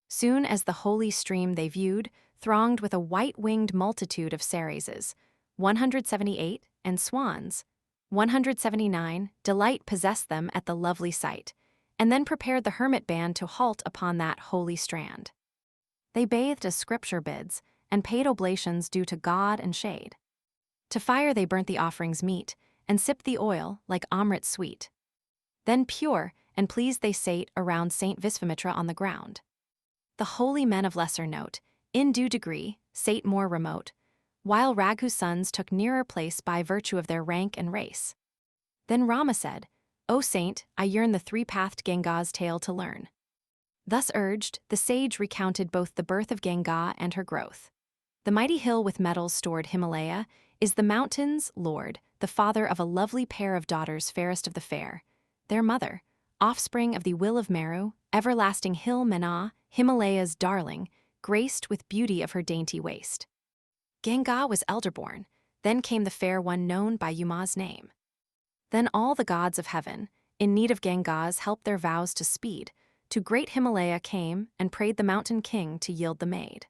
Soon as the holy stream they viewed, thronged with a white-winged multitude of Cereses, 178, and swans, 179, delight possessed them at the lovely sight, and then prepared the hermit band to halt upon that holy strand. They bathed as scripture bids, and paid oblations due to God and shade. To fire they burnt the offerings meet, and sipped the oil like amrit sweet. Then pure and pleased they sate around Saint Visvamitra on the ground. The holy men of lesser note, in due degree, sate more remote, while Raghu's sons took nearer place by virtue of their rank and race. Then Rama said, "O saint, I yearn the three-pathed Ganga's tale to learn." Thus urged, the sage recounted both the birth of Ganga and her growth. The mighty hill with metals stored Himalaya is the mountain's lord, the father of a lovely pair of daughters fairest of the fair, their mother, offspring of the will of Meru, everlasting hill Mena, Himalaya's darling, graced with beauty of her dainty waist. Ganga was elder-born, then came the fair one known by Yuma's name. Then all the gods of heaven, in need of Ganga's help their vows to speed, to great Himalaya came and prayed the mountain king to yield the maid.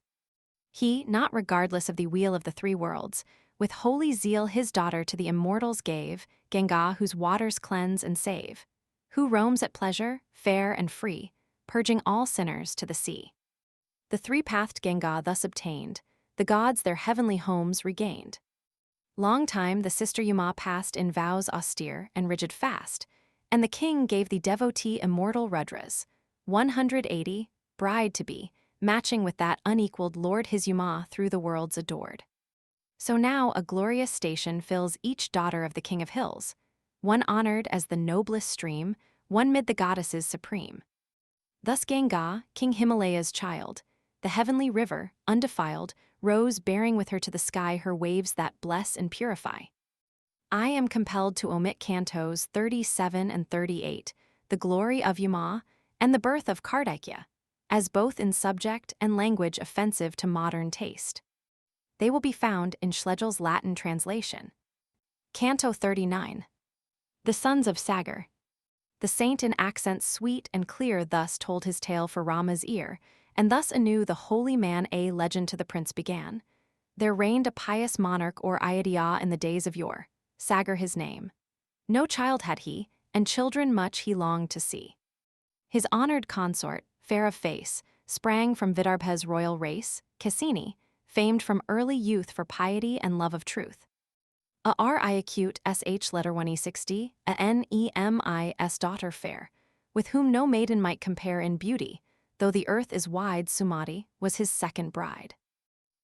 He, not regardless of the weal of the three worlds, with holy zeal his daughter to the immortals gave, Ganga whose waters cleanse and save, who roams at pleasure, fair and free, purging all sinners to the sea. The three-pathed Ganga thus obtained, the gods their heavenly homes regained. Long time the sister Yuma passed in vows austere and rigid fast, and the king gave the devotee immortal Rudras, 180, bride to be, matching with that unequaled Lord his Yuma through the worlds adored. So now a glorious station fills each daughter of the King of Hills, one honored as the noblest stream, one mid the goddesses supreme. Thus Ganga, King Himalaya's child, the heavenly river, undefiled, rose bearing with her to the sky her waves that bless and purify. I am compelled to omit cantos 37 and 38, the glory of Yuma, and the birth of Kaikeyí, as both in subject and language offensive to modern taste. They will be found in Schlegel's Latin translation. Canto 39. The Sons of Sagar. The saint in accents sweet and clear thus told his tale for Rama's ear, and thus anew the holy man a legend to the prince began. There reigned a pious monarch or Ayodhyá in the days of yore, Sagar his name. No child had he, and children much he longed to see. His honored consort, fair of face, sprang from Vidarbha's royal race, Cassini, famed from early youth for piety and love of truth. A R.I. acute S.H. letter 1E60, a N.E.M.I.S. daughter fair, with whom no maiden might compare in beauty, though the earth is wide, Sumati, was his second bride.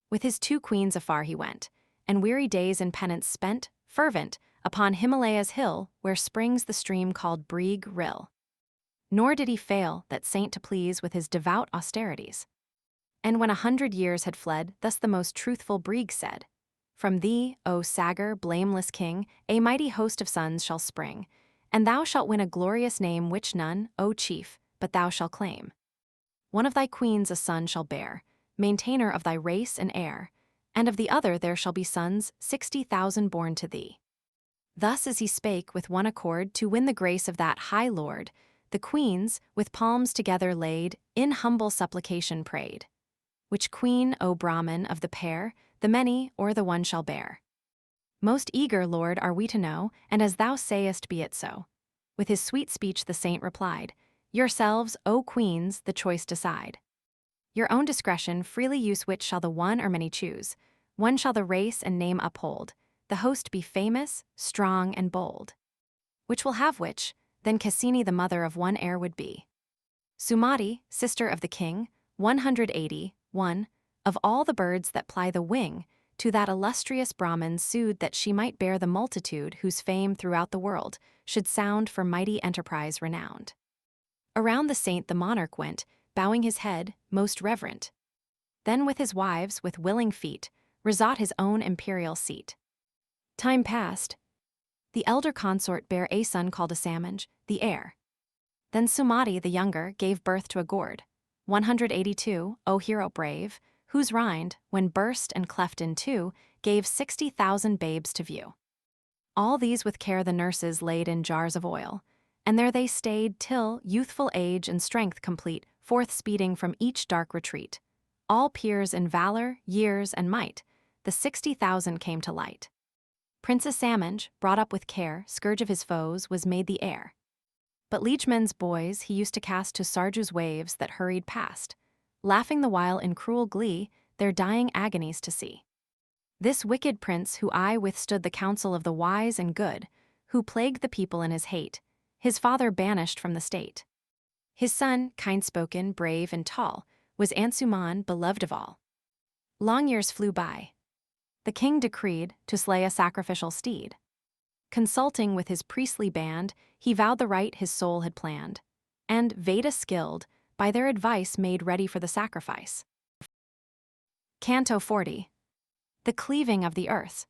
With his two queens afar he went, and weary days in penance spent, fervent, upon Himalaya's hill, where springs the stream called Brig Rill. Nor did he fail, that saint to please with his devout austerities. And when 100 years had fled, thus the most truthful Brig said, "From thee, O Sagar, blameless king, a mighty host of sons shall spring, and thou shalt win a glorious name which none, O chief, but thou shalt claim. One of thy queens a son shall bear, maintainer of thy race and heir, and of the other there shall be sons 60,000 born to thee." Thus as he spake with one accord to win the grace of that high lord, the queens, with palms together laid, in humble supplication prayed. Which queen, O Brahman, of the pair, the many or the one shall bear? Most eager, Lord, are we to know, and as thou sayest be it so. With his sweet speech the saint replied, Yourselves, O queens, the choice decide. Your own discretion freely use, which shall the one or many choose. One shall the race and name uphold, the host be famous, strong, and bold. Which will have which, then Cassini the mother of one heir would be. Sumati, sister of the king, 181, of all the birds that ply the wing, to that illustrious Brahmin sued that she might bear the multitude whose fame throughout the world should sound for mighty enterprise renowned. Around the saint the monarch went, bowing his head, most reverent. Then with his wives, with willing feet, resought his own imperial seat. Time passed. The elder consort bare a son called a Samanj, the heir. Then Sumati the younger gave birth to a gourd, 182, O hero brave, whose rind, when burst and cleft in two, gave 60,000 babes to view. All these with care the nurses laid in jars of oil, and there they stayed till, youthful age and strength complete, forth speeding from each dark retreat. All peers in valor, years, and might, the 60,000 came to light. Prince Samanj, brought up with care, scourge of his foes, was made the heir. But liegemen's boys he used to cast to Sarju's waves that hurried past, laughing the while in cruel glee their dying agonies to see. This wicked prince who I withstood the counsel of the wise and good, who plagued the people in his hate, his father banished from the state. His son, kind-spoken, brave, and tall, was Ansuman, beloved of all. Long years flew by. The king decreed to slay a sacrificial steed. Consulting with his priestly band, he vowed the rite his soul had planned, and, Veda skilled, by their advice made ready for the sacrifice. Canto 40. The cleaving of the earth.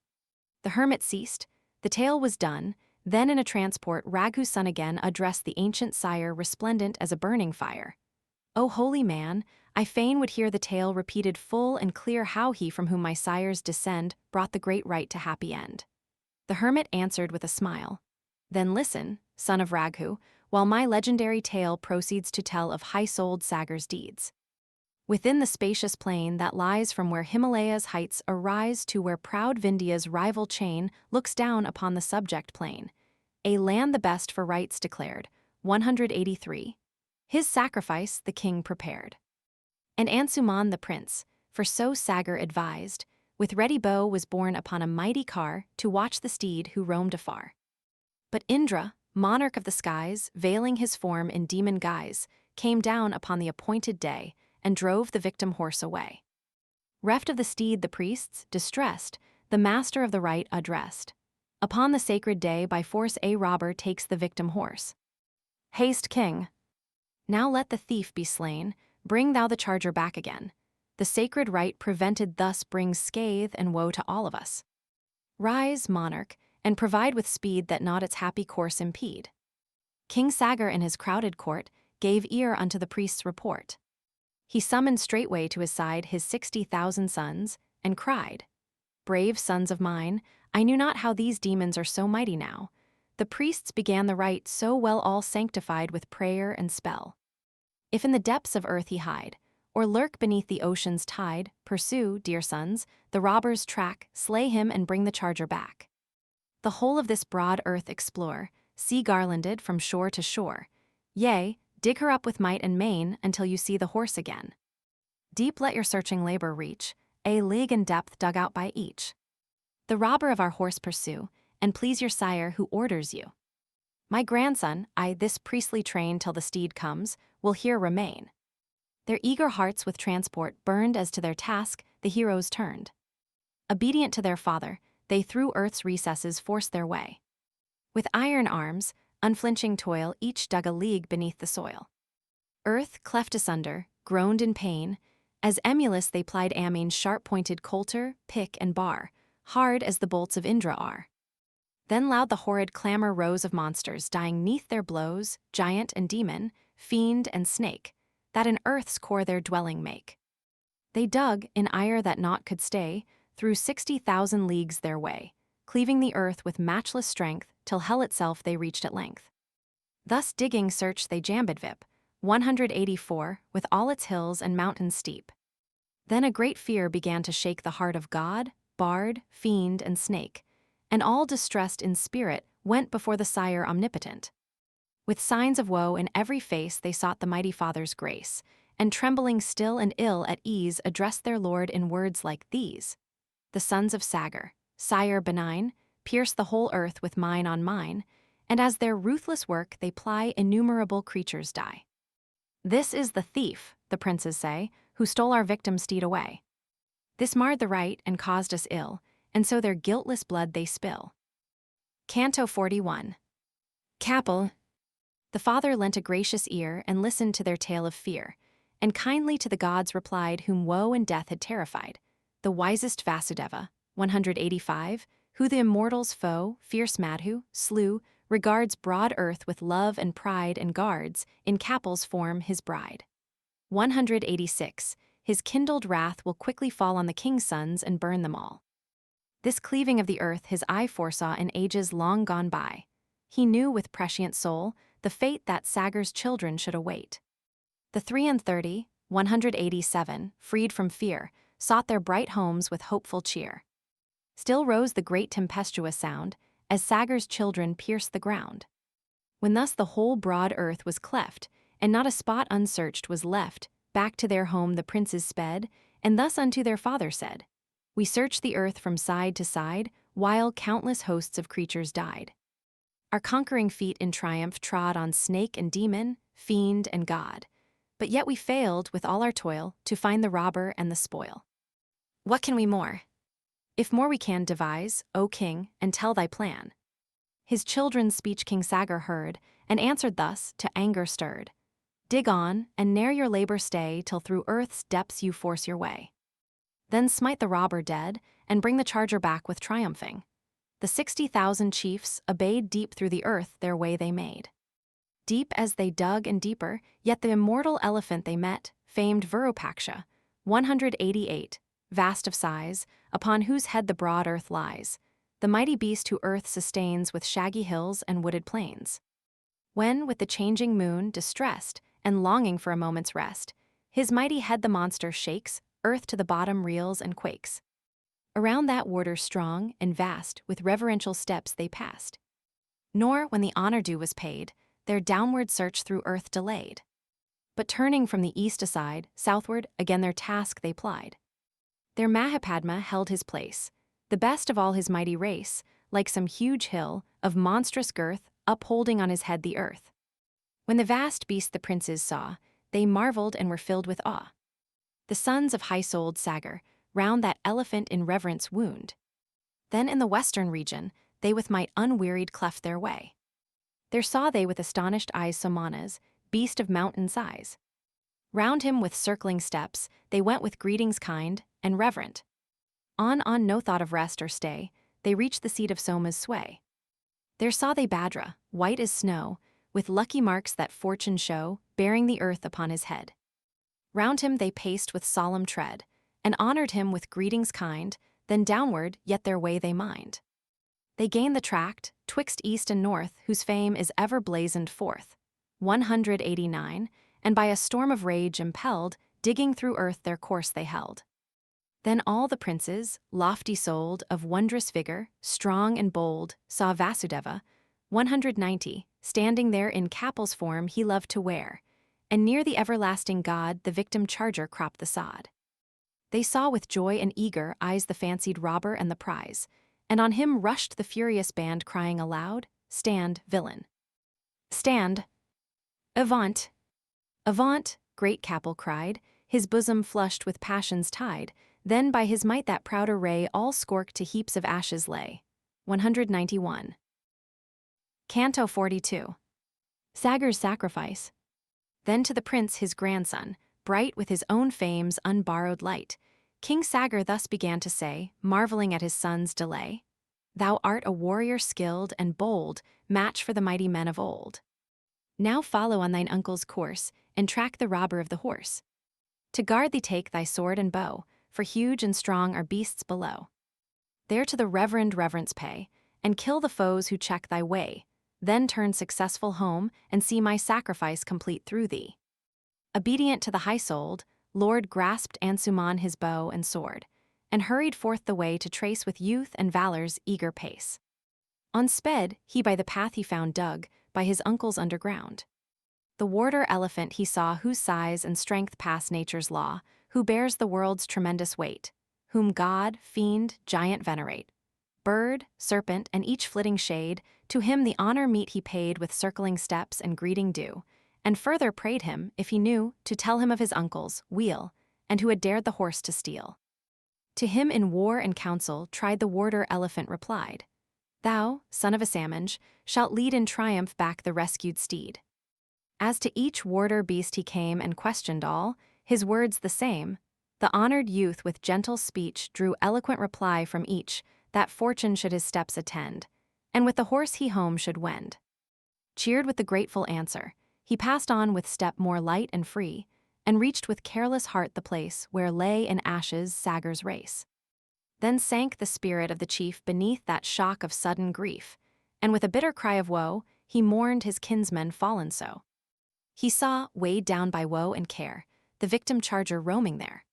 The hermit ceased, the tale was done, then in a transport Raghu's son again addressed the ancient sire resplendent as a burning fire. O holy man, I fain would hear the tale repeated full and clear how he from whom my sires descend brought the great rite to happy end. The hermit answered with a smile. Then listen, son of Raghu, while my legendary tale proceeds to tell of high-souled Sagar's deeds. Within the spacious plain that lies from where Himalaya's heights arise to where proud Vindhya's rival chain looks down upon the subject plain, a land the best for rites declared, 183. His sacrifice the king prepared. And Ansuman the prince, for so Sagar advised, with ready bow was borne upon a mighty car to watch the steed who roamed afar. But Indra, monarch of the skies, veiling his form in demon guise, came down upon the appointed day and drove the victim horse away. Reft of the steed the priests, distressed, the master of the rite addressed. Upon the sacred day by force a robber takes the victim horse. Haste, king! Now let the thief be slain, bring thou the charger back again. The sacred rite prevented thus brings scathe and woe to all of us. Rise, monarch, and provide with speed that not its happy course impede. King Sagar in his crowded court gave ear unto the priest's report. He summoned straightway to his side his 60,000 sons, and cried, Brave sons of mine, I knew not how these demons are so mighty now. The priests began the rite so well all sanctified with prayer and spell. If in the depths of earth he hide, or lurk beneath the ocean's tide, pursue, dear sons, the robber's track, slay him and bring the charger back. The whole of this broad earth explore, sea garlanded from shore to shore. Yea, dig her up with might and main until you see the horse again. Deep let your searching labor reach, a league in depth dug out by each. The robber of our horse pursue, and please your sire who orders you. My grandson, I this priestly train till the steed comes, will here remain. Their eager hearts with transport burned as to their task the heroes turned. Obedient to their father, they through earth's recesses forced their way. With iron arms, unflinching toil each dug a league beneath the soil. Earth, cleft asunder, groaned in pain, as emulous they plied Amin's sharp-pointed coulter, pick, and bar, hard as the bolts of Indra are. Then loud the horrid clamor rose of monsters dying 'neath their blows, giant and demon, fiend and snake, that in earth's core their dwelling make. They dug, in ire that naught could stay, through 60,000 leagues their way, cleaving the earth with matchless strength, till hell itself they reached at length. Thus digging searched they Jambidvip, 184, with all its hills and mountains steep. Then a great fear began to shake the heart of god, bard, fiend, and snake, and all distressed in spirit went before the Sire omnipotent. With signs of woe in every face they sought the mighty Father's grace, and trembling still and ill at ease addressed their Lord in words like these. The sons of Sagar, Sire benign, pierce the whole earth with mine on mine, and as their ruthless work they ply innumerable creatures die. This is the thief, the princes say, who stole our victim's steed away. This marred the right and caused us ill, and so their guiltless blood they spill. Canto 41. Capel. The father lent a gracious ear and listened to their tale of fear, and kindly to the gods replied whom woe and death had terrified. The wisest Vasudeva, 185, who the immortals' foe, fierce Madhu, slew, regards broad earth with love and pride and guards, in Capel's form his bride. 186, his kindled wrath will quickly fall on the king's sons and burn them all. This cleaving of the earth his eye foresaw in ages long gone by. He knew with prescient soul the fate that Sagar's children should await. The 33, 187, freed from fear, sought their bright homes with hopeful cheer. Still rose the great tempestuous sound, as Sagar's children pierced the ground. When thus the whole broad earth was cleft, and not a spot unsearched was left, back to their home the princes sped, and thus unto their father said, We searched the earth from side to side, while countless hosts of creatures died. Our conquering feet in triumph trod on snake and demon, fiend and god, but yet we failed, with all our toil, to find the robber and the spoil. What can we more? If more we can devise, O king, and tell thy plan. His children's speech King Sagar heard, and answered thus, to anger stirred. Dig on, and ne'er your labor stay, till through earth's depths you force your way. Then smite the robber dead, and bring the charger back with triumphing. The 60,000 chiefs obeyed, deep through the earth their way they made. Deep as they dug and deeper, yet the immortal elephant they met, famed Virupaksha, 188, vast of size, upon whose head the broad earth lies, the mighty beast who earth sustains with shaggy hills and wooded plains. When, with the changing moon, distressed, and longing for a moment's rest, his mighty head the monster shakes, earth to the bottom reels and quakes. Around that warder strong and vast, with reverential steps they passed. Nor, when the honor due was paid, their downward search through earth delayed. But turning from the east aside, southward, again their task they plied. Their Mahapadma held his place, the best of all his mighty race, like some huge hill, of monstrous girth, upholding on his head the earth. When the vast beast the princes saw, they marveled and were filled with awe. The sons of high-souled Sagar, round that elephant in reverence wound. Then in the western region, they with might unwearied cleft their way. There saw they with astonished eyes Somanas, beast of mountain size. Round him with circling steps, they went with greetings kind and reverent. On no thought of rest or stay, they reached the seat of Soma's sway. There saw they Bhadra, white as snow, with lucky marks that fortune show, bearing the earth upon his head. Round him they paced with solemn tread, and honored him with greetings kind, then downward yet their way they mind. They gained the tract, twixt east and north, whose fame is ever blazoned forth. 189, and by a storm of rage impelled, digging through earth their course they held. Then all the princes, lofty-souled, of wondrous vigor, strong and bold, saw Vasudeva, 190, standing there in Capel's form he loved to wear, and near the everlasting god the victim charger cropped the sod. They saw with joy and eager eyes the fancied robber and the prize, and on him rushed the furious band crying aloud, Stand, villain! Stand! Avaunt! Avaunt! Great Capel cried, his bosom flushed with passion's tide, then by his might that proud array all scork to heaps of ashes lay. 191. Canto 42. Sagar's sacrifice. Then to the prince his grandson, bright with his own fame's unborrowed light, King Sagar thus began to say, marveling at his son's delay, Thou art a warrior skilled and bold, match for the mighty men of old. Now follow on thine uncle's course, and track the robber of the horse. To guard thee take thy sword and bow, for huge and strong are beasts below. There to the reverend reverence pay, and kill the foes who check thy way, then turn successful home, and see my sacrifice complete through thee. Obedient to the high-souled, Lord grasped Ansuman his bow and sword, and hurried forth the way to trace with youth and valor's eager pace. On sped, he by the path he found dug, by his uncles underground. The warder elephant he saw whose size and strength pass nature's law, who bears the world's tremendous weight, whom god, fiend, giant venerate. Bird, serpent, and each flitting shade, to him the honor meet he paid with circling steps and greeting due, and further prayed him, if he knew, to tell him of his uncles, wheel, and who had dared the horse to steal. To him in war and council tried the warder elephant replied, Thou, son of a salmon, shalt lead in triumph back the rescued steed. As to each warder beast he came and questioned all, his words the same, the honored youth with gentle speech drew eloquent reply from each, that fortune should his steps attend, and with the horse he home should wend. Cheered with the grateful answer, he passed on with step more light and free, and reached with careless heart the place where lay in ashes Sagar's race. Then sank the spirit of the chief beneath that shock of sudden grief, and with a bitter cry of woe, he mourned his kinsmen fallen so. He saw, weighed down by woe and care, the victim charger roaming there.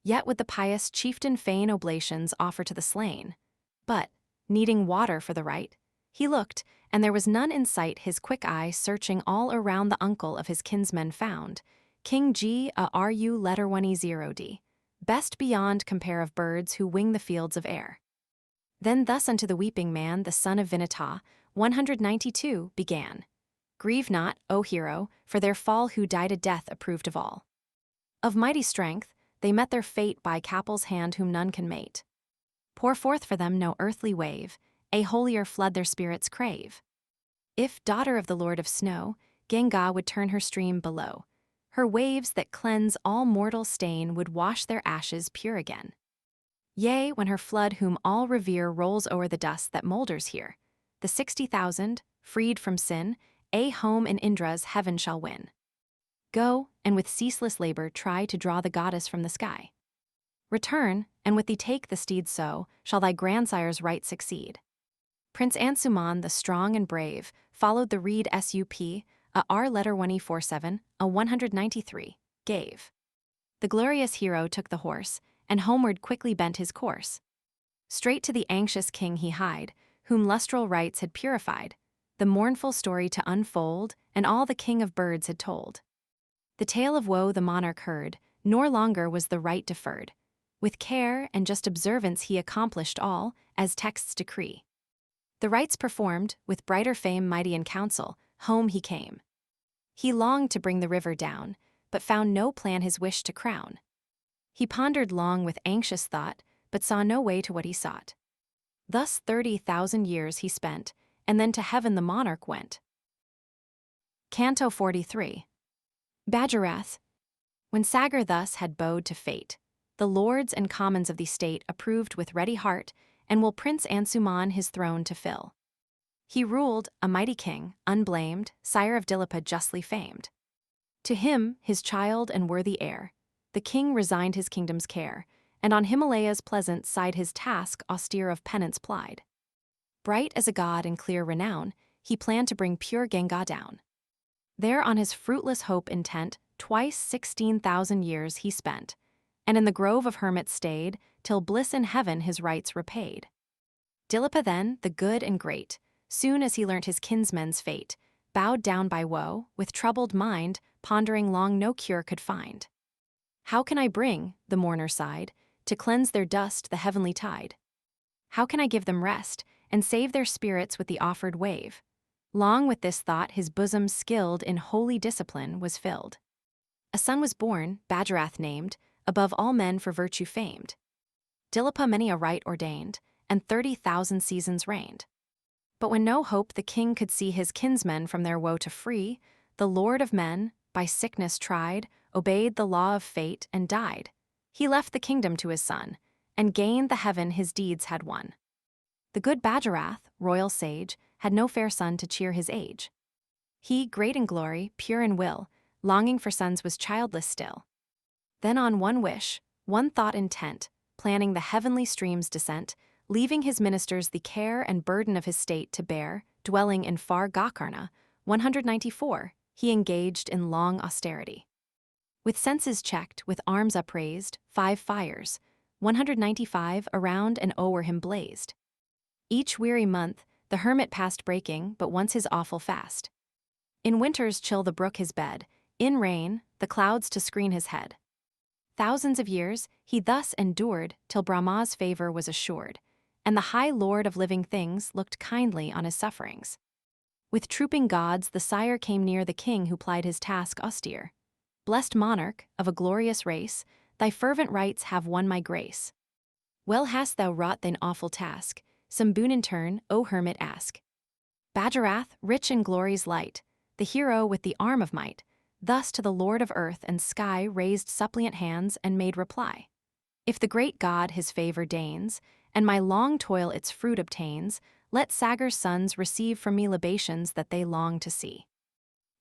Yet would the pious chieftain fain oblations offer to the slain. But, needing water for the rite, he looked, and there was none in sight. His quick eye searching all around the uncle of his kinsmen found, King G a RU letter 1E0D, best beyond compare of birds who wing the fields of air. Then thus unto the weeping man the son of Vinata, 192, began. Grieve not, O hero, for their fall who died a death approved of all. Of mighty strength, they met their fate by Capel's hand whom none can mate. Pour forth for them no earthly wave, a holier flood their spirits crave. If, daughter of the Lord of Snow, Ganga would turn her stream below, her waves that cleanse all mortal stain would wash their ashes pure again. Yea, when her flood whom all revere rolls o'er the dust that moulders here, the 60,000, freed from sin, a home in Indra's heaven shall win. Go, and with ceaseless labor try to draw the goddess from the sky. Return, and with thee take the steed so, shall thy grandsire's right succeed. Prince Ansuman the strong and brave, followed the reed sup, a R letter 1E47, a 193, gave. The glorious hero took the horse, and homeward quickly bent his course. Straight to the anxious king he hied, whom lustral rites had purified, the mournful story to unfold, and all the king of birds had told. The tale of woe the monarch heard, nor longer was the rite deferred. With care and just observance he accomplished all, as texts decree. The rites performed, with brighter fame mighty in council, home he came. He longed to bring the river down, but found no plan his wish to crown. He pondered long with anxious thought, but saw no way to what he sought. Thus 30,000 years he spent, and then to heaven the monarch went. Canto 43. Bajarath. When Sagar thus had bowed to fate, the lords and commons of the state approved with ready heart, and will Prince Ansuman his throne to fill. He ruled, a mighty king, unblamed, sire of Dilipa justly famed. To him, his child and worthy heir, the king resigned his kingdom's care, and on Himalaya's pleasant side his task austere of penance plied. Bright as a god in clear renown, he planned to bring pure Ganga down. There on his fruitless hope intent, twice 16,000 years he spent, and in the grove of hermits stayed, till bliss in heaven his rites repaid. Dilipa then, the good and great, soon as he learnt his kinsmen's fate, bowed down by woe, with troubled mind, pondering long no cure could find. How can I bring, the mourner sighed, to cleanse their dust the heavenly tide? How can I give them rest, and save their spirits with the offered wave? Long with this thought his bosom skilled in holy discipline was filled. A son was born, Bajarath named, above all men for virtue famed. Dilipa many a rite ordained, and 30,000 seasons reigned. But when no hope the king could see his kinsmen from their woe to free, the lord of men, by sickness tried, obeyed the law of fate and died. He left the kingdom to his son, and gained the heaven his deeds had won. The good Bajarath, royal sage, had no fair son to cheer his age. He, great in glory, pure in will, longing for sons was childless still. Then on one wish, one thought intent, planning the heavenly stream's descent, leaving his ministers the care and burden of his state to bear, dwelling in far Gokarna, 194, he engaged in long austerity. With senses checked, with arms upraised, 5 fires, 195 around and o'er him blazed. Each weary month, the hermit past breaking, but once his awful fast. In winters chill the brook his bed, in rain, the clouds to screen his head. Thousands of years he thus endured, till Brahma's favor was assured, and the high lord of living things looked kindly on his sufferings. With trooping gods the sire came near the king who plied his task austere. Blessed monarch, of a glorious race, thy fervent rites have won my grace. Well hast thou wrought thine awful task, some boon in turn, O hermit, ask. Bajarath, rich in glory's light, the hero with the arm of might, thus to the Lord of earth and sky raised suppliant hands and made reply. If the great God his favor deigns, and my long toil its fruit obtains, let Sagar's sons receive from me libations that they long to see.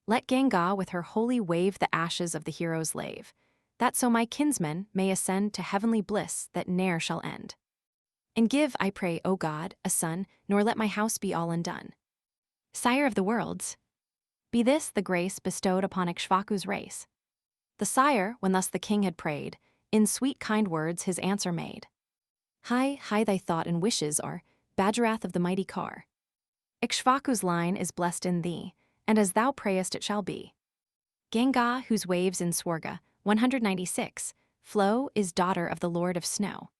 Let Ganga with her holy wave the ashes of the hero's lave, that so my kinsmen may ascend to heavenly bliss that ne'er shall end. And give, I pray, O God, a son, nor let my house be all undone. Sire of the worlds, be this the grace bestowed upon Ikshvaku's race. The sire, when thus the king had prayed, in sweet kind words his answer made. High, high thy thought and wishes are, Bajarath of the mighty car. Ikshvaku's line is blessed in thee, and as thou prayest it shall be. Ganga, whose waves in Swarga, 196, flow, is daughter of the Lord of Snow.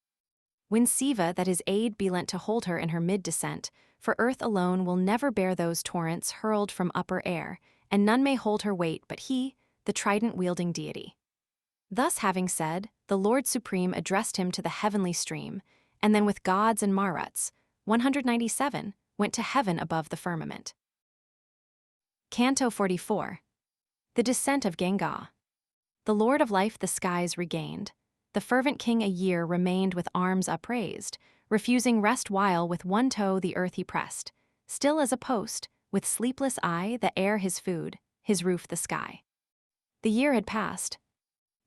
When Siva that his aid be lent to hold her in her mid-descent, for earth alone will never bear those torrents hurled from upper air, and none may hold her weight but he, the trident-wielding deity. Thus having said, the Lord Supreme addressed him to the heavenly stream, and then with gods and Maruts, 197, went to heaven above the firmament. Canto 44. The Descent of Ganga. The Lord of Life the skies regained. The fervent king a year remained with arms upraised, refusing rest while with one toe the earth he pressed, still as a post, with sleepless eye the air his food, his roof the sky. The year had passed.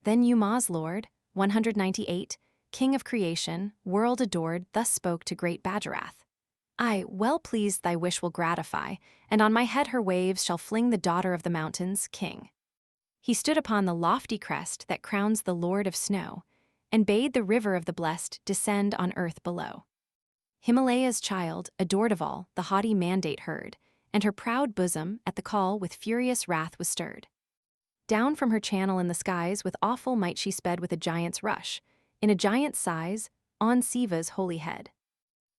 Then Uma's Lord, 198, King of creation, world adored, thus spoke to great Bajarath. I, well pleased thy wish will gratify, and on my head her waves shall fling the daughter of the mountains, king. He stood upon the lofty crest that crowns the Lord of Snow, and bade the river of the blessed descend on earth below. Himalaya's child, adored of all, the haughty mandate heard, and her proud bosom, at the call, with furious wrath was stirred. Down from her channel in the skies with awful might she sped with a giant's rush, in a giant's size, on Siva's holy head.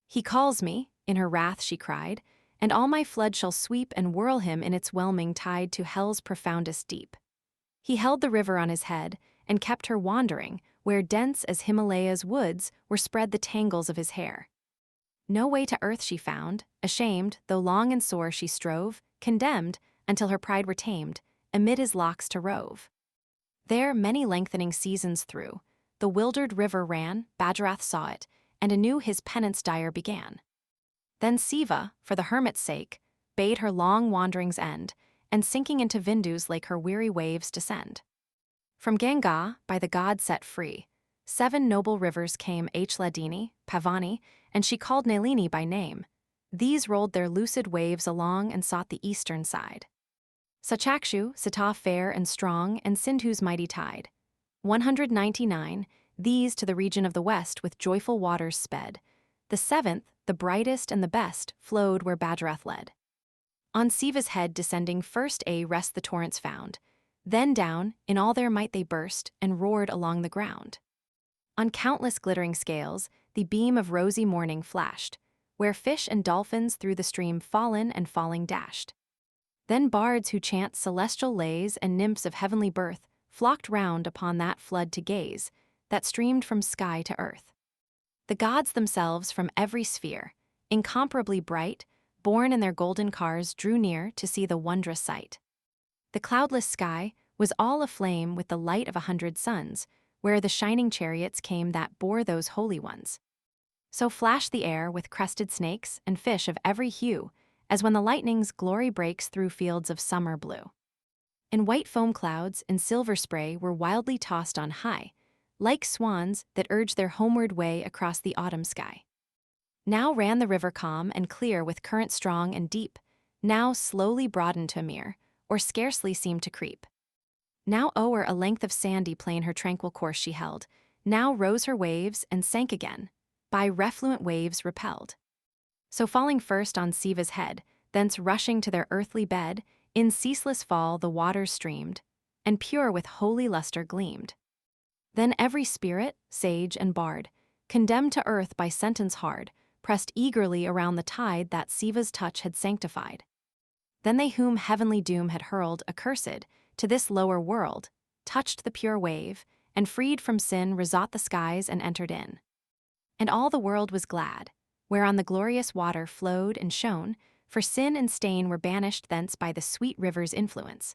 He calls me, in her wrath she cried, and all my flood shall sweep and whirl him in its whelming tide to hell's profoundest deep. He held the river on his head, and kept her wandering, where dense as Himalaya's woods were spread the tangles of his hair. No way to earth she found, ashamed, though long and sore she strove, condemned, until her pride were tamed, amid his locks to rove. There many lengthening seasons through, the wildered river ran, Bajarath saw it, and anew his penance dire began. Then Siva, for the hermit's sake, bade her long wanderings end, and sinking into Vindu's lake her weary waves descend. From Ganga, by the god set free, 7 noble rivers came Hladini, Pavani, and she called Nalini by name. These rolled their lucid waves along and sought the eastern side. Sachakshu, Sítá fair and strong, and Sindhu's mighty tide. 199, these to the region of the west with joyful waters sped. The 7th, the brightest and the best, flowed where Bajarath led. On Siva's head descending first rest the torrents found. Then down, in all their might they burst, and roared along the ground. On countless glittering scales, the beam of rosy morning flashed, where fish and dolphins through the stream fallen and falling dashed. Then bards who chant celestial lays and nymphs of heavenly birth flocked round upon that flood to gaze, that streamed from sky to earth. The gods themselves from every sphere, incomparably bright, borne in their golden cars drew near to see the wondrous sight. The cloudless sky was all aflame with the light of 100 suns, where the shining chariots came that bore those holy ones. So flashed the air with crested snakes and fish of every hue, as when the lightning's glory breaks through fields of summer blue. And white foam clouds and silver spray were wildly tossed on high, like swans that urge their homeward way across the autumn sky. Now ran the river calm and clear with current strong and deep, now slowly broadened to a mere, or scarcely seemed to creep. Now o'er a length of sandy plain her tranquil course she held, now rose her waves and sank again, by refluent waves repelled. So falling first on Siva's head, thence rushing to their earthly bed, in ceaseless fall the waters streamed, and pure with holy luster gleamed. Then every spirit, sage and bard, condemned to earth by sentence hard, pressed eagerly around the tide that Siva's touch had sanctified. Then they whom heavenly doom had hurled, accursed, to this lower world, touched the pure wave, and freed from sin resought the skies and entered in. And all the world was glad, whereon the glorious water flowed and shone, for sin and stain were banished thence by the sweet river's influence.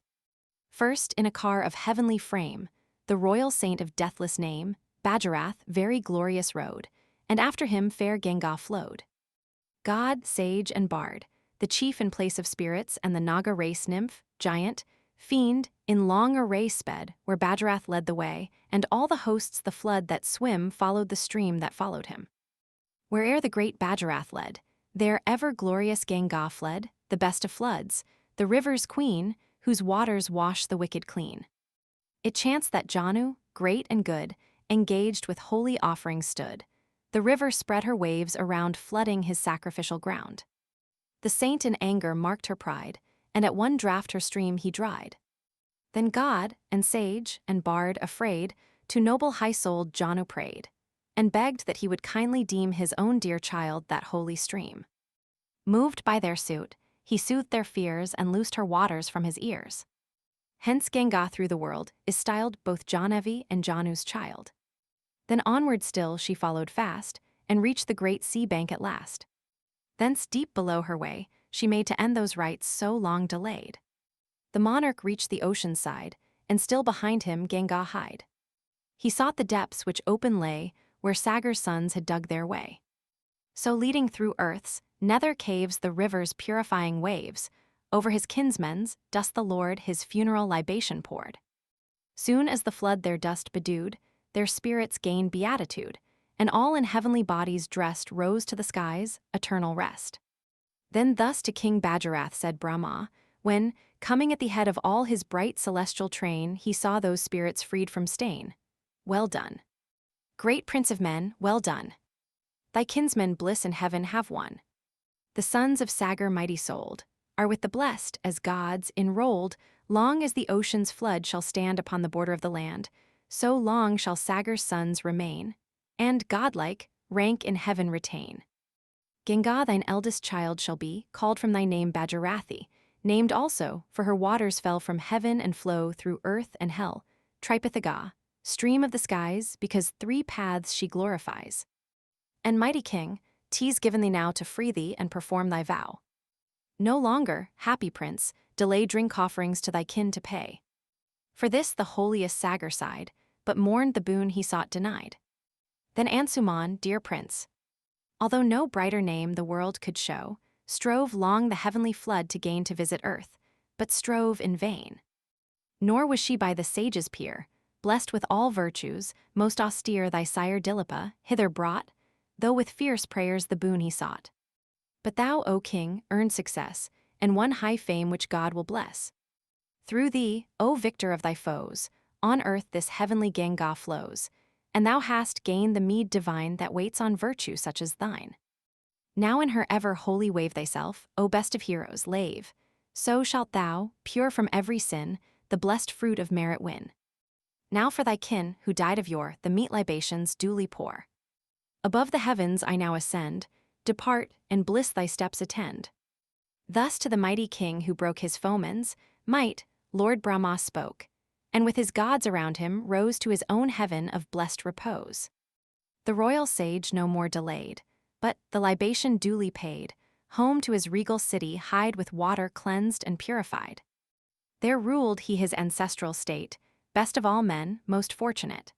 First, in a car of heavenly frame, the royal saint of deathless name, Bajarath, very glorious rode, and after him fair Ganga flowed. God, sage, and bard, the chief in place of spirits, and the Naga race nymph, giant, fiend, in long array sped, where Bajarath led the way, and all the hosts the flood that swim followed the stream that followed him. Where'er the great Bajarath led, there ever glorious Ganga fled, the best of floods, the river's queen, whose waters wash the wicked clean. It chanced that Janu, great and good, engaged with holy offerings stood. The river spread her waves around, flooding his sacrificial ground. The saint in anger marked her pride, and at one draught her stream he dried. Then God, and sage, and bard, afraid, to noble high-souled Janu prayed, and begged that he would kindly deem his own dear child that holy stream. Moved by their suit, he soothed their fears and loosed her waters from his ears. Hence Ganga through the world is styled both Jahnvi and Janu's child. Then onward still she followed fast, and reached the great sea bank at last. Thence deep below her way, she made to end those rites so long delayed. The monarch reached the ocean's side, and still behind him Ganga hied. He sought the depths which open lay, where Sagar's sons had dug their way. So leading through earth's nether caves the river's purifying waves, over his kinsmen's dust the Lord his funeral libation poured. Soon as the flood their dust bedewed, their spirits gained beatitude, and all in heavenly bodies dressed rose to the skies, eternal rest. Then thus to King Bajarath said Brahma, when, coming at the head of all his bright celestial train, he saw those spirits freed from stain. Well done. Great Prince of Men, well done. Thy kinsmen bliss in heaven have won. The sons of Sagar mighty-souled are with the blessed as gods enrolled. Long as the ocean's flood shall stand upon the border of the land, so long shall Sagar's sons remain, and, godlike, rank in heaven retain. Ganga thine eldest child shall be, called from thy name Bajarathi, named also, for her waters fell from heaven and flow through earth and hell, Tripithaga, stream of the skies, because 3 paths she glorifies. And mighty king, 'tis given thee now to free thee and perform thy vow. No longer, happy prince, delay drink offerings to thy kin to pay. For this the holiest Sagar sighed, but mourned the boon he sought denied. Then Ansuman, dear prince, although no brighter name the world could show, strove long the heavenly flood to gain to visit earth, but strove in vain. Nor was she by the sage's peer, blessed with all virtues, most austere thy sire Dilipa, hither brought, though with fierce prayers the boon he sought. But thou, O king, earned success, and won high fame which God will bless. Through thee, O victor of thy foes, on earth this heavenly Ganga flows, and thou hast gained the meed divine that waits on virtue such as thine. Now in her ever holy wave thyself, O best of heroes, lave, so shalt thou, pure from every sin, the blessed fruit of merit win. Now for thy kin, who died of yore, the meet libations duly pour. Above the heavens I now ascend, depart, and bliss thy steps attend. Thus to the mighty king who broke his foeman's might, Lord Brahma spoke, and with his gods around him rose to his own heaven of blessed repose. The royal sage no more delayed, but, the libation duly paid, home to his regal city hied with water cleansed and purified. There ruled he his ancestral state, best of all men, most fortunate.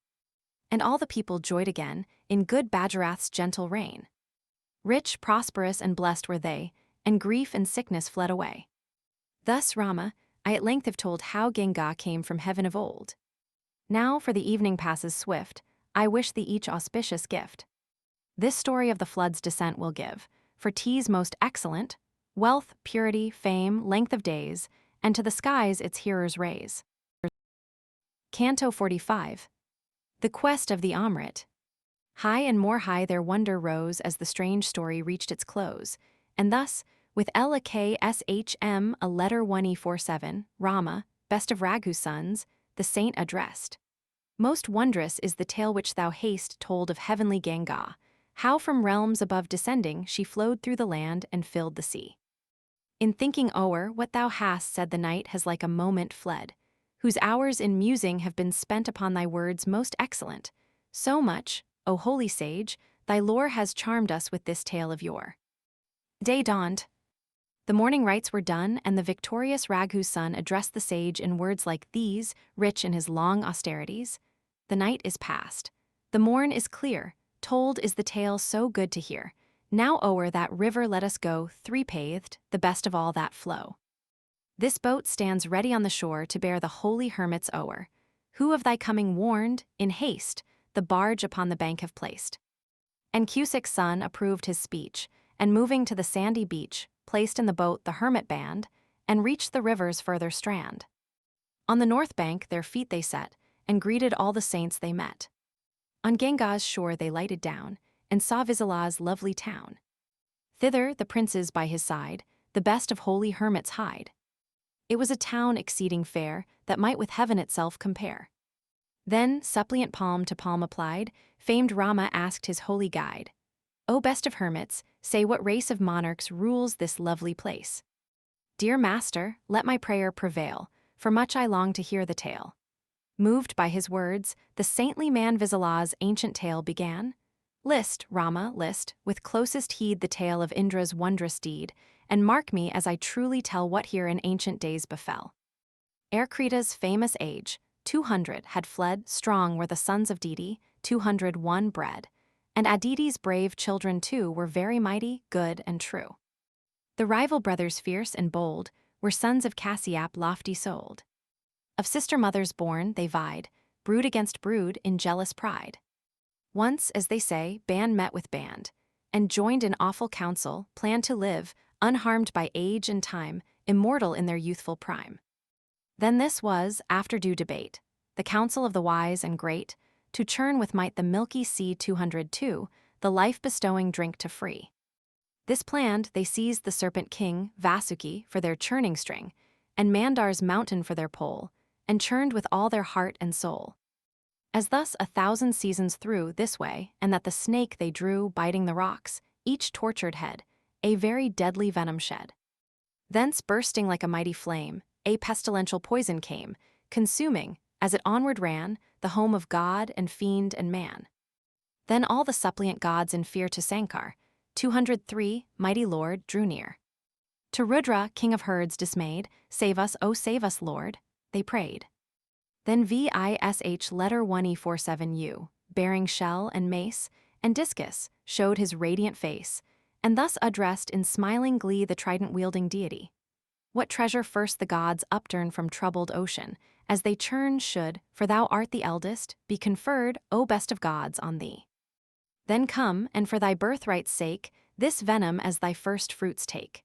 And all the people joyed again in good Bajarath's gentle reign. Rich, prosperous, and blessed were they, and grief and sickness fled away. Thus, Rama, I at length have told how Ganga came from heaven of old. Now, for the evening passes swift, I wish thee each auspicious gift. This story of the flood's descent will give, for 'tis most excellent, wealth, purity, fame, length of days, and to the skies its hearers raise. Canto 45. The Quest of the Amrit. High and more high their wonder rose as the strange story reached its close, and thus, with LKSHM a letter 1E47, Rama, best of Raghu's sons, the saint addressed. Most wondrous is the tale which thou hast told of heavenly Ganga, how from realms above descending she flowed through the land and filled the sea. In thinking o'er what thou hast said the night has like a moment fled, whose hours in musing have been spent upon thy words most excellent. So much, O holy sage, thy lore has charmed us with this tale of yore. Day dawned. The morning rites were done, and the victorious Raghu's son addressed the sage in words like these, rich in his long austerities. The night is past. The morn is clear. Told is the tale so good to hear. Now o'er that river let us go, three-pathed, the best of all that flow. This boat stands ready on the shore to bear the holy hermits o'er, who of thy coming warned, in haste, the barge upon the bank have placed. And Cusick's son approved his speech, and moving to the sandy beach, placed in the boat the hermit band, and reached the river's further strand. On the north bank their feet they set, and greeted all the saints they met. On Ganga's shore they lighted down, and saw Visala's lovely town. Thither the princes by his side, the best of holy hermits hide. It was a town exceeding fair, that might with heaven itself compare. Then, suppliant palm to palm applied, famed Rama asked his holy guide, O best of hermits, say what race of monarchs rules this lovely place? Dear master, let my prayer prevail, for much I long to hear the tale. Moved by his words, the saintly man Visala's ancient tale began. List, Rama, list, with closest heed the tale of Indra's wondrous deed, and mark me as I truly tell what here in ancient days befell. Ere Krita's famous age, 200 had fled, strong were the sons of Didi, 201 bred, and Aditi's brave children too were very mighty, good, and true. The rival brothers fierce and bold were sons of Kasyap lofty-souled. Of sister mothers born they vied, brood against brood in jealous pride. Once, as they say, band met with band, and joined in awful council, planned to live, unharmed by age and time, immortal in their youthful prime. Then this was, after due debate, the counsel of the wise and great, to churn with might the milky sea 202, the life-bestowing drink to free. This planned, they seized the serpent king, Vasuki, for their churning string, and Mandar's mountain for their pole, and churned with all their heart and soul. As thus 1,000 seasons through this way, and that the snake they drew, biting the rocks, each tortured head, a very deadly venom shed. Thence bursting like a mighty flame, a pestilential poison came, consuming, as it onward ran, the home of god and fiend and man. Then all the suppliant gods in fear to Sankar, 203, mighty lord, drew near. To Rudra, king of herds dismayed, save us, O save us, Lord, they prayed. Then Vish letter 1E47U, bearing shell and mace, and discus, showed his radiant face, and thus addressed in smiling glee the trident-wielding deity. What treasure first the gods upturn from troubled ocean, as they churn should, for thou art the eldest, be conferred, O best of gods, on thee. Then come, and for thy birthright's sake, this venom as thy first fruits take.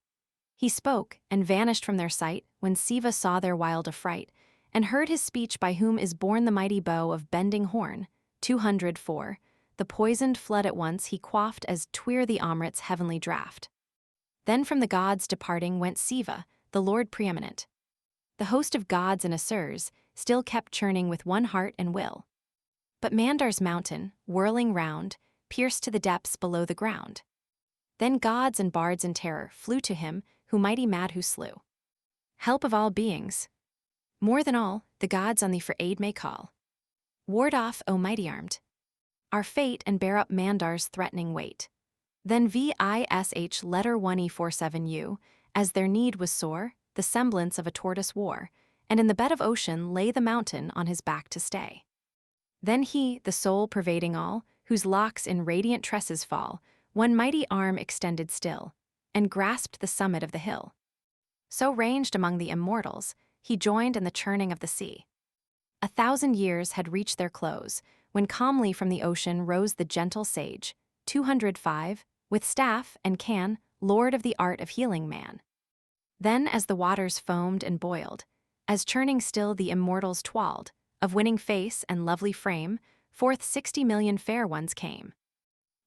He spoke, and vanished from their sight, when Siva saw their wild affright, and heard his speech by whom is born the mighty bow of bending horn, 204, the poisoned flood at once he quaffed as twere the Amrit's heavenly draught. Then from the gods departing went Siva, the Lord preeminent. The host of gods and Asuras still kept churning with one heart and will. But Mandar's mountain, whirling round, pierced to the depths below the ground. Then gods and bards in terror flew to him, who mighty Madhu slew. Help of all beings. More than all, the gods on thee for aid may call. Ward off, O mighty armed, our fate and bear up Mandar's threatening weight. Then Vish letter 1E47U, as their need was sore, the semblance of a tortoise wore, and in the bed of ocean lay the mountain on his back to stay. Then he, the soul pervading all, whose locks in radiant tresses fall, one mighty arm extended still, and grasped the summit of the hill. So ranged among the immortals, he joined in the churning of the sea. 1,000 years had reached their close, when calmly from the ocean rose the gentle sage, 205, with staff and can, lord of the art of healing man. Then as the waters foamed and boiled, as churning still the immortals twalled, of winning face and lovely frame, forth 60 million fair ones came.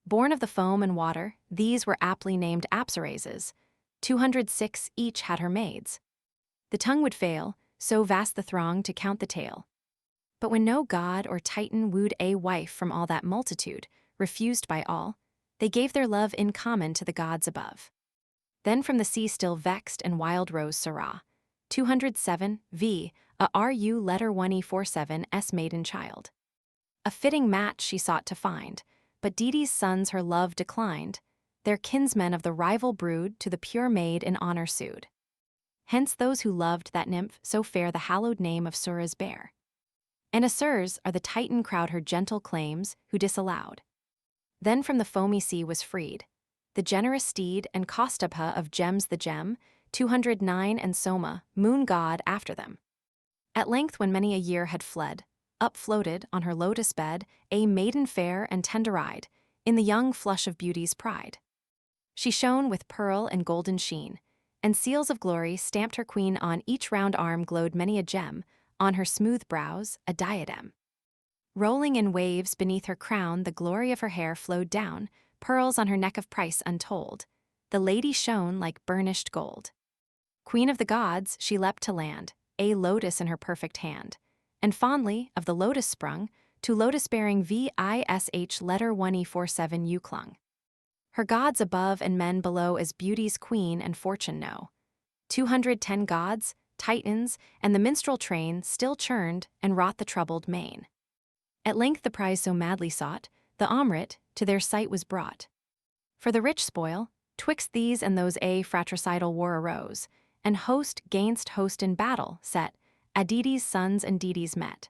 Born of the foam and water, these were aptly named apsaras. 206 each had her maids. The tongue would fail, so vast the throng to count the tale. But when no god or titan wooed a wife from all that multitude, refused by all, they gave their love in common to the gods above. Then from the sea still vexed and wild rose Sarah. 207 v. A ru letter 1e47 s maiden child. A fitting match she sought to find, but Deity's sons her love declined. Their kinsmen of the rival brood to the pure maid in honor sued. Hence those who loved that nymph so fair the hallowed name of Suras bear. And Asurs are the Titan crowd her gentle claims, who disallowed. Then from the foamy sea was freed the generous steed and Kostapha of gems the gem, 209 and Soma, moon god, after them. At length when many a year had fled, up floated on her lotus bed a maiden fair and tender-eyed, in the young flush of beauty's pride. She shone with pearl and golden sheen, and seals of glory stamped her queen on each round arm glowed many a gem, on her smooth brows a diadem. Rolling in waves beneath her crown the glory of her hair flowed down, pearls on her neck of price untold. The lady shone like burnished gold. Queen of the gods, she leapt to land, a lotus in her perfect hand, and fondly, of the lotus sprung, to lotus-bearing vish letter 1e47 clung. Her gods above and men below as beauty's queen and fortune know. 210 gods, titans, and the minstrel train still churned and wrought the troubled main. At length the prize so madly sought, the Amrit, to their sight was brought. For the rich spoil, twixt these and those a fratricidal war arose, and host gainst host in battle set, Aditi's sons and Deities met.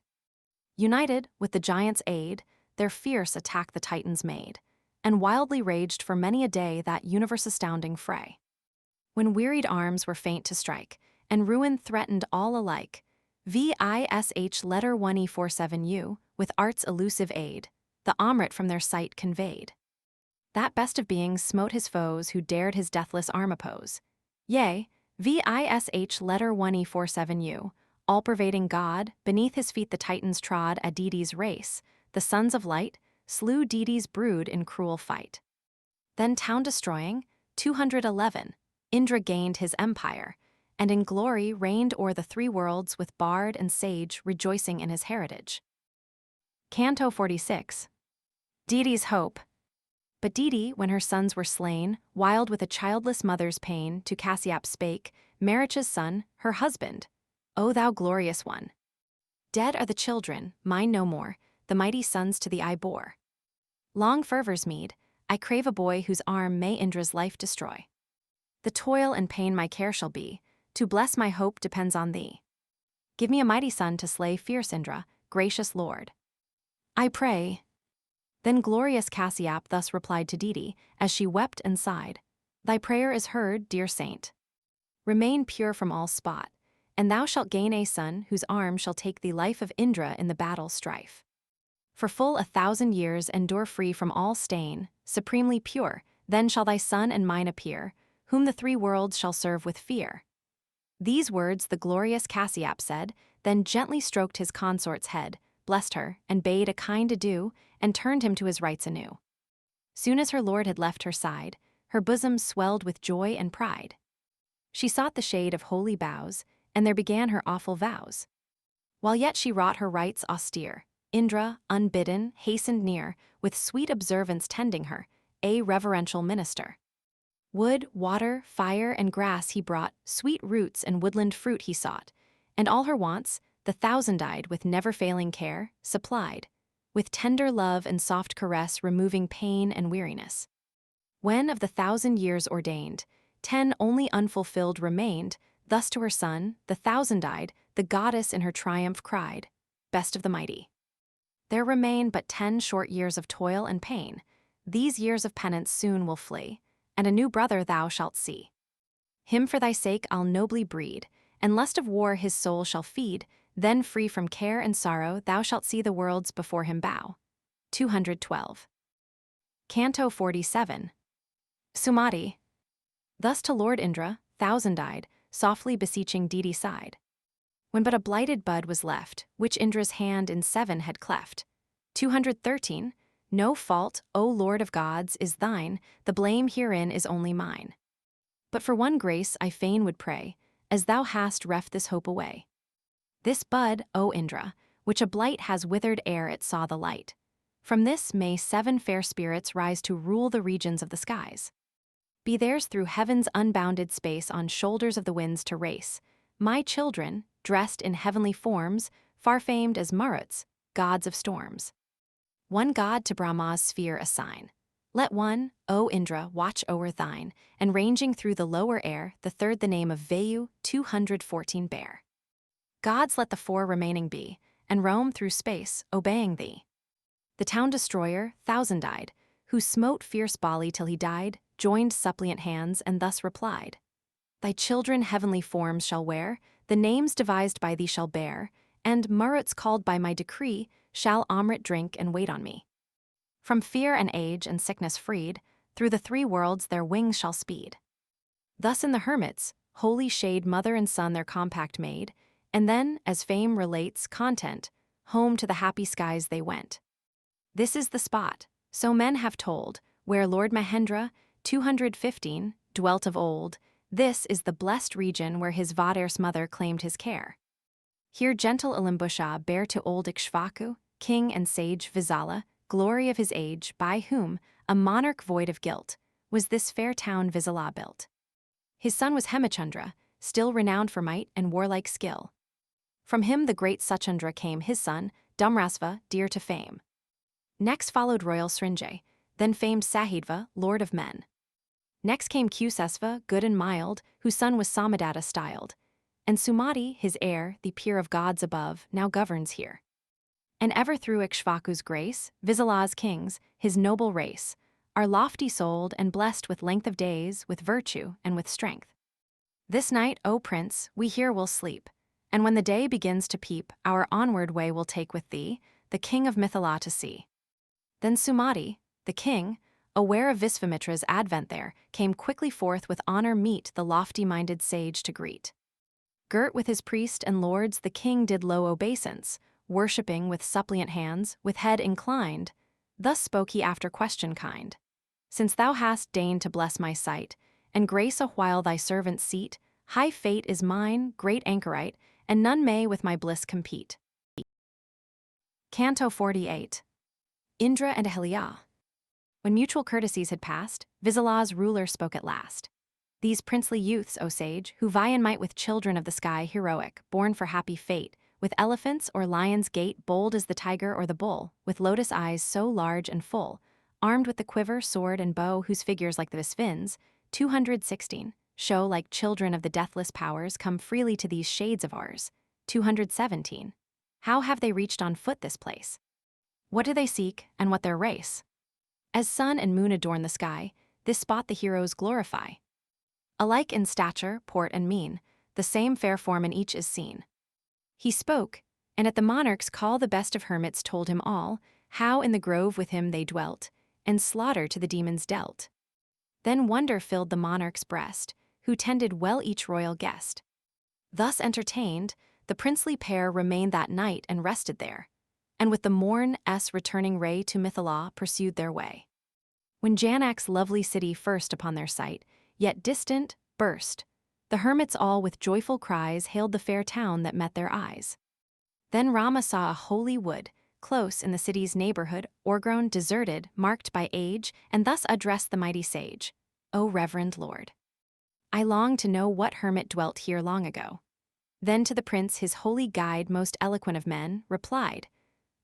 United, with the giants' aid, their fierce attack the Titans made, and wildly raged for many a day that universe-astounding fray. When wearied arms were faint to strike, and ruin threatened all alike, vish letter 1e47 with art's elusive aid, the Amrit from their sight conveyed. That best of beings smote his foes who dared his deathless arm oppose. Yea, vish letter 1e47 all-pervading God, beneath his feet the Titans trod Aditi's race, the sons of light, slew Deity's brood in cruel fight. Then town-destroying, 211, Indra gained his empire, and in glory reigned o'er the three worlds with bard and sage rejoicing in his heritage. Canto 46. Deity's hope. But Deity, when her sons were slain, wild with a childless mother's pain, to Cassiap spake, Marich's son, her husband, O thou glorious one! Dead are the children, mine no more, the mighty sons to thee I bore. Long fervor's meed, I crave a boy whose arm may Indra's life destroy. The toil and pain my care shall be, to bless my hope depends on thee. Give me a mighty son to slay fierce Indra, gracious Lord. I pray. Then glorious Cassiap thus replied to Deity, as she wept and sighed, Thy prayer is heard, dear saint. Remain pure from all spot, and thou shalt gain a son whose arm shall take thee life of Indra in the battle strife. For full 1,000 years endure free from all stain, supremely pure, then shall thy son and mine appear, whom the three worlds shall serve with fear. These words the glorious Cassiap said, then gently stroked his consort's head, blessed her, and bade a kind adieu, and turned him to his rites anew. Soon as her lord had left her side, her bosom swelled with joy and pride. She sought the shade of holy boughs, and there began her awful vows. While yet she wrought her rites austere, Indra, unbidden, hastened near, with sweet observance tending her, a reverential minister. Wood, water, fire, and grass he brought, sweet roots and woodland fruit he sought, and all her wants, the thousand-eyed with never-failing care, supplied, with tender love and soft caress removing pain and weariness. When of the 1,000 years ordained, 10 only unfulfilled remained, thus to her son, the thousand-eyed, the goddess in her triumph cried, Best of the mighty. There remain but 10 short years of toil and pain, these years of penance soon will flee, and a new brother thou shalt see. Him for thy sake I'll nobly breed, and lust of war his soul shall feed, then free from care and sorrow thou shalt see the worlds before him bow. 212. Canto 47. Sumati. Thus to Lord Indra, thousand-eyed, softly beseeching Deity sighed. When but a blighted bud was left, which Indra's hand in 7 had cleft. 213, No fault, O Lord of gods, is thine, the blame herein is only mine. But for one grace I fain would pray, as thou hast reft this hope away. This bud, O Indra, which a blight has withered ere it saw the light. From this may 7 fair spirits rise to rule the regions of the skies. Be theirs through heaven's unbounded space on shoulders of the winds to race. My children, dressed in heavenly forms, far famed as Maruts, gods of storms. One god to Brahma's sphere assign. Let one, O Indra, watch o'er thine, and ranging through the lower air, the third the name of Vayu, 214 bear. Gods let the 4 remaining be, and roam through space, obeying thee. The town destroyer, 1000-eyed, who smote fierce Bali till he died, joined suppliant hands and thus replied, Thy children heavenly forms shall wear, the names devised by thee shall bear, and Maruts called by my decree shall Amrit drink and wait on me. From fear and age and sickness freed, through the 3 worlds their wings shall speed. Thus in the hermits, holy shade mother and son their compact made, and then, as fame relates, content, home to the happy skies they went. This is the spot, so men have told, where Lord Mahendra, 215, dwelt of old. This is the blessed region where his Vadar's mother claimed his care. Here gentle Alimbusha bare to old Ikshvaku, king and sage Visala, glory of his age, by whom, a monarch void of guilt, was this fair town Visala built. His son was Hemachandra, still renowned for might and warlike skill. From him the great Suchandra came his son, Dumrasva, dear to fame. Next followed royal Srinjay, then famed Sahidva, lord of men. Next came Kusesva, good and mild, whose son was Samadatta styled. And Sumati, his heir, the peer of gods above, now governs here. And ever through Ikshvaku's grace, Visala's kings, his noble race, are lofty-souled and blessed with length of days, with virtue, and with strength. This night, O prince, we here will sleep, and when the day begins to peep, our onward way will take with thee, the king of Mithila to see. Then Sumati, the king, aware of Visvamitra's advent there, came quickly forth with honor meet the lofty-minded sage to greet. Girt with his priest and lords the king did low obeisance, worshipping with suppliant hands, with head inclined. Thus spoke he after question kind. Since thou hast deigned to bless my sight, and grace a while thy servant's seat, high fate is mine, great anchorite, and none may with my bliss compete. Canto 48. Indra and Ayodhyá. When mutual courtesies had passed, Visala's ruler spoke at last. These princely youths, O sage, who vie in might with children of the sky heroic, born for happy fate, with elephants or lion's gait bold as the tiger or the bull, with lotus eyes so large and full, armed with the quiver, sword, and bow whose figures like the Visvins, 216, show like children of the deathless powers come freely to these shades of ours, 217. How have they reached on foot this place? What do they seek, and what their race? As sun and moon adorn the sky, this spot the heroes glorify. Alike in stature, port, and mien, the same fair form in each is seen. He spoke, and at the monarch's call the best of hermits told him all, how in the grove with him they dwelt, and slaughter to the demons dealt. Then wonder filled the monarch's breast, who tended well each royal guest. Thus entertained, the princely pair remained that night and rested there, and with the morn's returning ray to Mithila pursued their way. When Janak's lovely city first upon their sight, yet distant, burst, the hermits all with joyful cries hailed the fair town that met their eyes. Then Rama saw a holy wood, close in the city's neighborhood, o'ergrown, deserted, marked by age, and thus addressed the mighty sage, O reverend lord, I long to know what hermit dwelt here long ago. Then to the prince his holy guide, most eloquent of men, replied,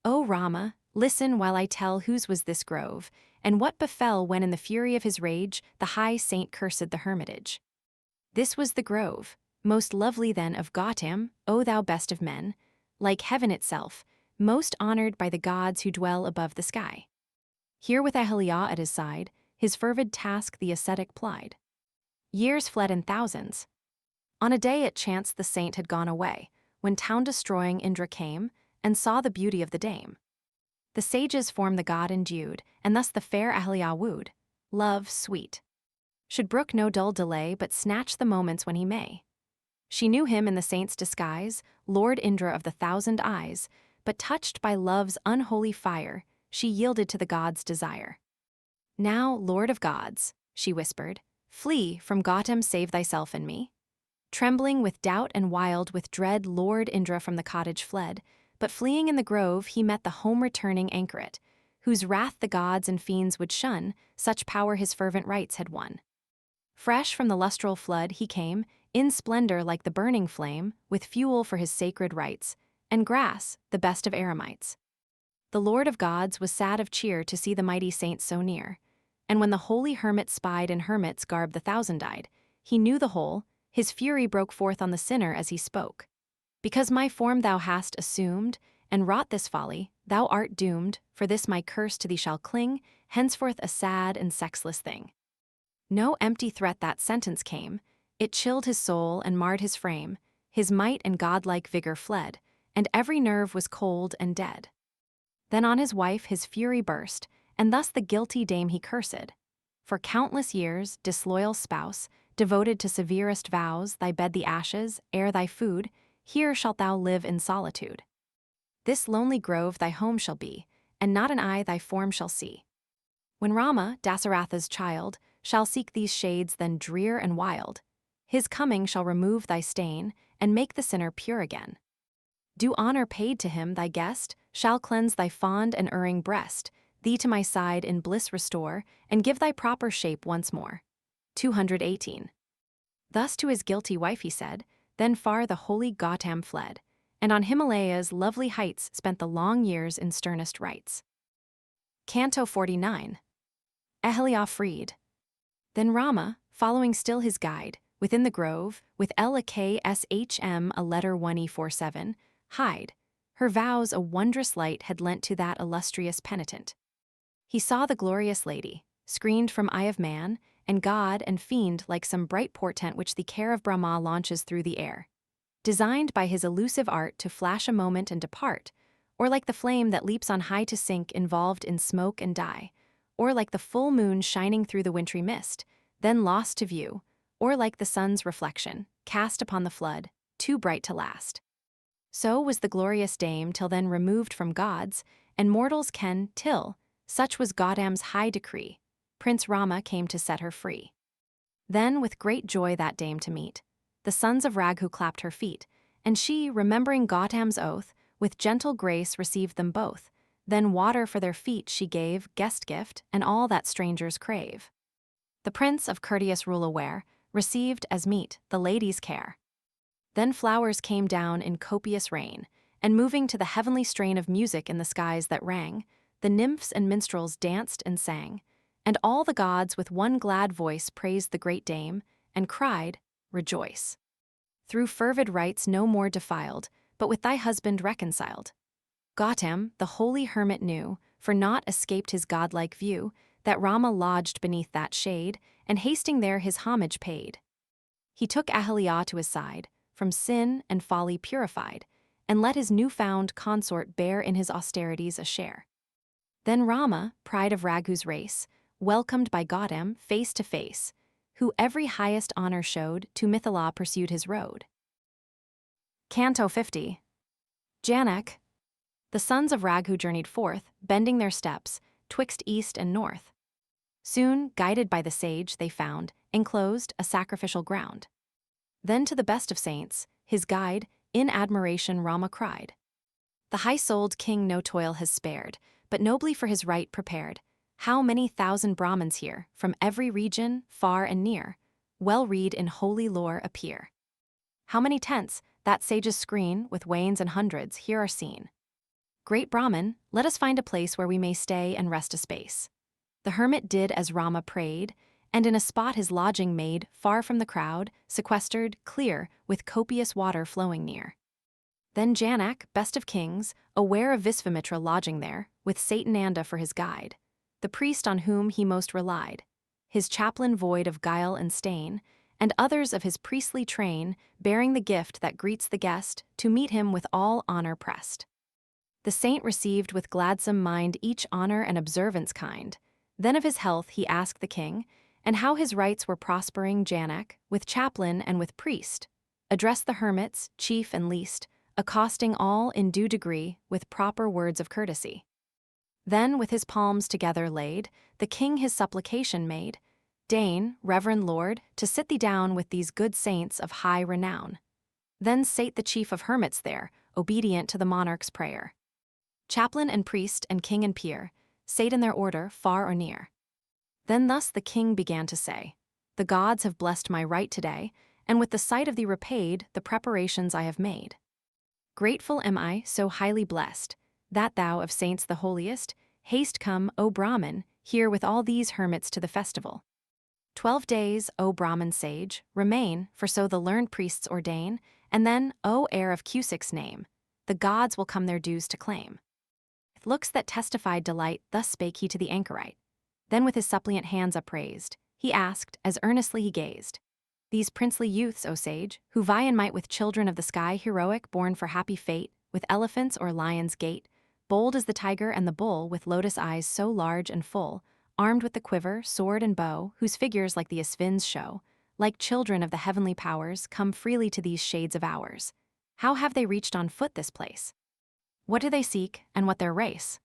O Rama, listen while I tell whose was this grove, and what befell when in the fury of his rage the high saint cursed the hermitage. This was the grove, most lovely then of Gautam, O thou best of men, like heaven itself, most honored by the gods who dwell above the sky. Here with Ayodhyá at his side, his fervid task the ascetic plied. Years fled in thousands. On a day it chanced the saint had gone away, when town-destroying Indra came, and saw the beauty of the dame. The sages form the god endued, and thus the fair Ayodhyá wooed. Love sweet should brook no dull delay, but snatch the moments when he may. She knew him in the saint's disguise, Lord Indra of the 1,000 eyes, but touched by love's unholy fire, she yielded to the god's desire. "Now, Lord of gods," she whispered, "flee from Gautam, save thyself and me." Trembling with doubt and wild with dread, Lord Indra from the cottage fled, but fleeing in the grove he met the home-returning anchoret, whose wrath the gods and fiends would shun, such power his fervent rites had won. Fresh from the lustral flood he came, in splendor like the burning flame, with fuel for his sacred rites, and grass, the best of eremites. The Lord of gods was sad of cheer to see the mighty saints so near, and when the holy hermit spied in hermit's garb the thousand died, he knew the whole, his fury broke forth on the sinner as he spoke. "Because my form thou hast assumed, and wrought this folly, thou art doomed, for this my curse to thee shall cling, henceforth a sad and sexless thing." No empty threat that sentence came, it chilled his soul and marred his frame, his might and godlike vigor fled, and every nerve was cold and dead. Then on his wife his fury burst, and thus the guilty dame he cursed. "For countless years, disloyal spouse, devoted to severest vows, thy bed the ashes, air thy food, here shalt thou live in solitude. This lonely grove thy home shall be, and not an eye thy form shall see. When Rama, Dasaratha's child, shall seek these shades then drear and wild, his coming shall remove thy stain, and make the sinner pure again. Due honor paid to him, thy guest, shall cleanse thy fond and erring breast, thee to my side in bliss restore, and give thy proper shape once more." 218. Thus to his guilty wife he said, then far the holy Gautam fled, and on Himalaya's lovely heights spent the long years in sternest rites. Canto 49. Ayodhyá freed. Then Rama, following still his guide, within the grove, with Lakshman a letter 1E47, hide, her vows a wondrous light had lent to that illustrious penitent. He saw the glorious lady, screened from eye of man, and god and fiend like some bright portent which the care of Brahma launches through the air, designed by his elusive art to flash a moment and depart, or like the flame that leaps on high to sink involved in smoke and die, or like the full moon shining through the wintry mist, then lost to view, or like the sun's reflection, cast upon the flood, too bright to last. So was the glorious dame till then removed from gods, and mortals ken till, such was Gautam's high decree, Prince Rama came to set her free. Then with great joy that dame to meet, the sons of Raghu clapped her feet, and she, remembering Gautam's oath, with gentle grace received them both, then water for their feet she gave, guest gift, and all that strangers crave. The prince, of courteous rule aware, received, as meet, the lady's care. Then flowers came down in copious rain, and moving to the heavenly strain of music in the skies that rang, the nymphs and minstrels danced and sang, and all the gods with one glad voice praised the great dame, and cried, "Rejoice! Through fervid rites no more defiled, but with thy husband reconciled." Gautam, the holy hermit knew, for naught escaped his godlike view, that Rama lodged beneath that shade, and hasting there his homage paid. He took Ayodhyá to his side, from sin and folly purified, and let his new-found consort bear in his austerities a share. Then Rama, pride of Raghu's race, welcomed by Gautam face to face, who every highest honor showed, to Mithila pursued his road. Canto 50. Janak. The sons of Raghu journeyed forth, bending their steps, twixt east and north. Soon, guided by the sage, they found, enclosed, a sacrificial ground. Then to the best of saints, his guide, in admiration Rama cried, "The high-souled king no toil has spared, but nobly for his right prepared. How many thousand Brahmins here, from every region, far and near, well read in holy lore appear. How many tents, that sage's screen, with wains and hundreds, here are seen. Great Brahmin, let us find a place where we may stay and rest a space." The hermit did as Rama prayed, and in a spot his lodging made, far from the crowd, sequestered, clear, with copious water flowing near. Then Janak, best of kings, aware of Visvamitra lodging there, with Satananda for his guide, the priest on whom he most relied, his chaplain void of guile and stain, and others of his priestly train, bearing the gift that greets the guest, to meet him with all honor pressed. The saint received with gladsome mind each honor and observance kind. Then of his health he asked the king, and how his rites were prospering. Janak, with chaplain and with priest, addressed the hermits, chief and least, accosting all in due degree with proper words of courtesy. Then, with his palms together laid, the king his supplication made, "Deign, reverend lord, to sit thee down with these good saints of high renown." Then sate the chief of hermits there, obedient to the monarch's prayer. Chaplain and priest and king and peer sate in their order, far or near. Then thus the king began to say, "The gods have blessed my right today, and with the sight of thee repaid the preparations I have made. Grateful am I, so highly blessed, that thou of saints the holiest, haste come, O Brahmin, here with all these hermits to the festival. 12 days, O Brahmin sage, remain, for so the learned priests ordain, and then, O heir of Cusick's name, the gods will come their dues to claim." With looks that testified delight, thus spake he to the anchorite. Then with his suppliant hands upraised, he asked, as earnestly he gazed, "These princely youths, O sage, who vie in might with children of the sky heroic, born for happy fate, with elephants or lion's gait, bold as the tiger and the bull, with lotus eyes so large and full, armed with the quiver, sword and bow, whose figures like the Sphinx show, like children of the heavenly powers, come freely to these shades of ours. How have they reached on foot this place? What do they seek, and what their race?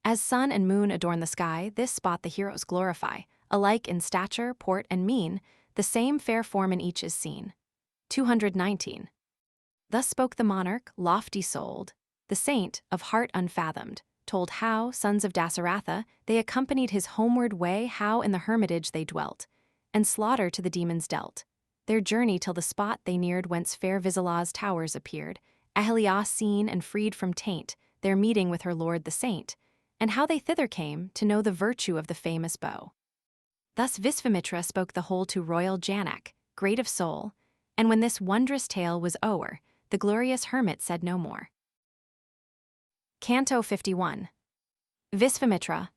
As sun and moon adorn the sky, this spot the heroes glorify, alike in stature, port, and mien, the same fair form in each is seen." 219. Thus spoke the monarch, lofty-souled. The saint, of heart unfathomed, told how, sons of Dasaratha, they accompanied his homeward way, how in the hermitage they dwelt, and slaughter to the demons dealt. Their journey till the spot they neared whence fair Visalah's towers appeared, Ayodhyá seen and freed from taint, their meeting with her lord the saint, and how they thither came to know the virtue of the famous bow. Thus Visvamitra spoke the whole to royal Janak, great of soul, and when this wondrous tale was o'er, the glorious hermit said no more. Canto 51. Visvamitra.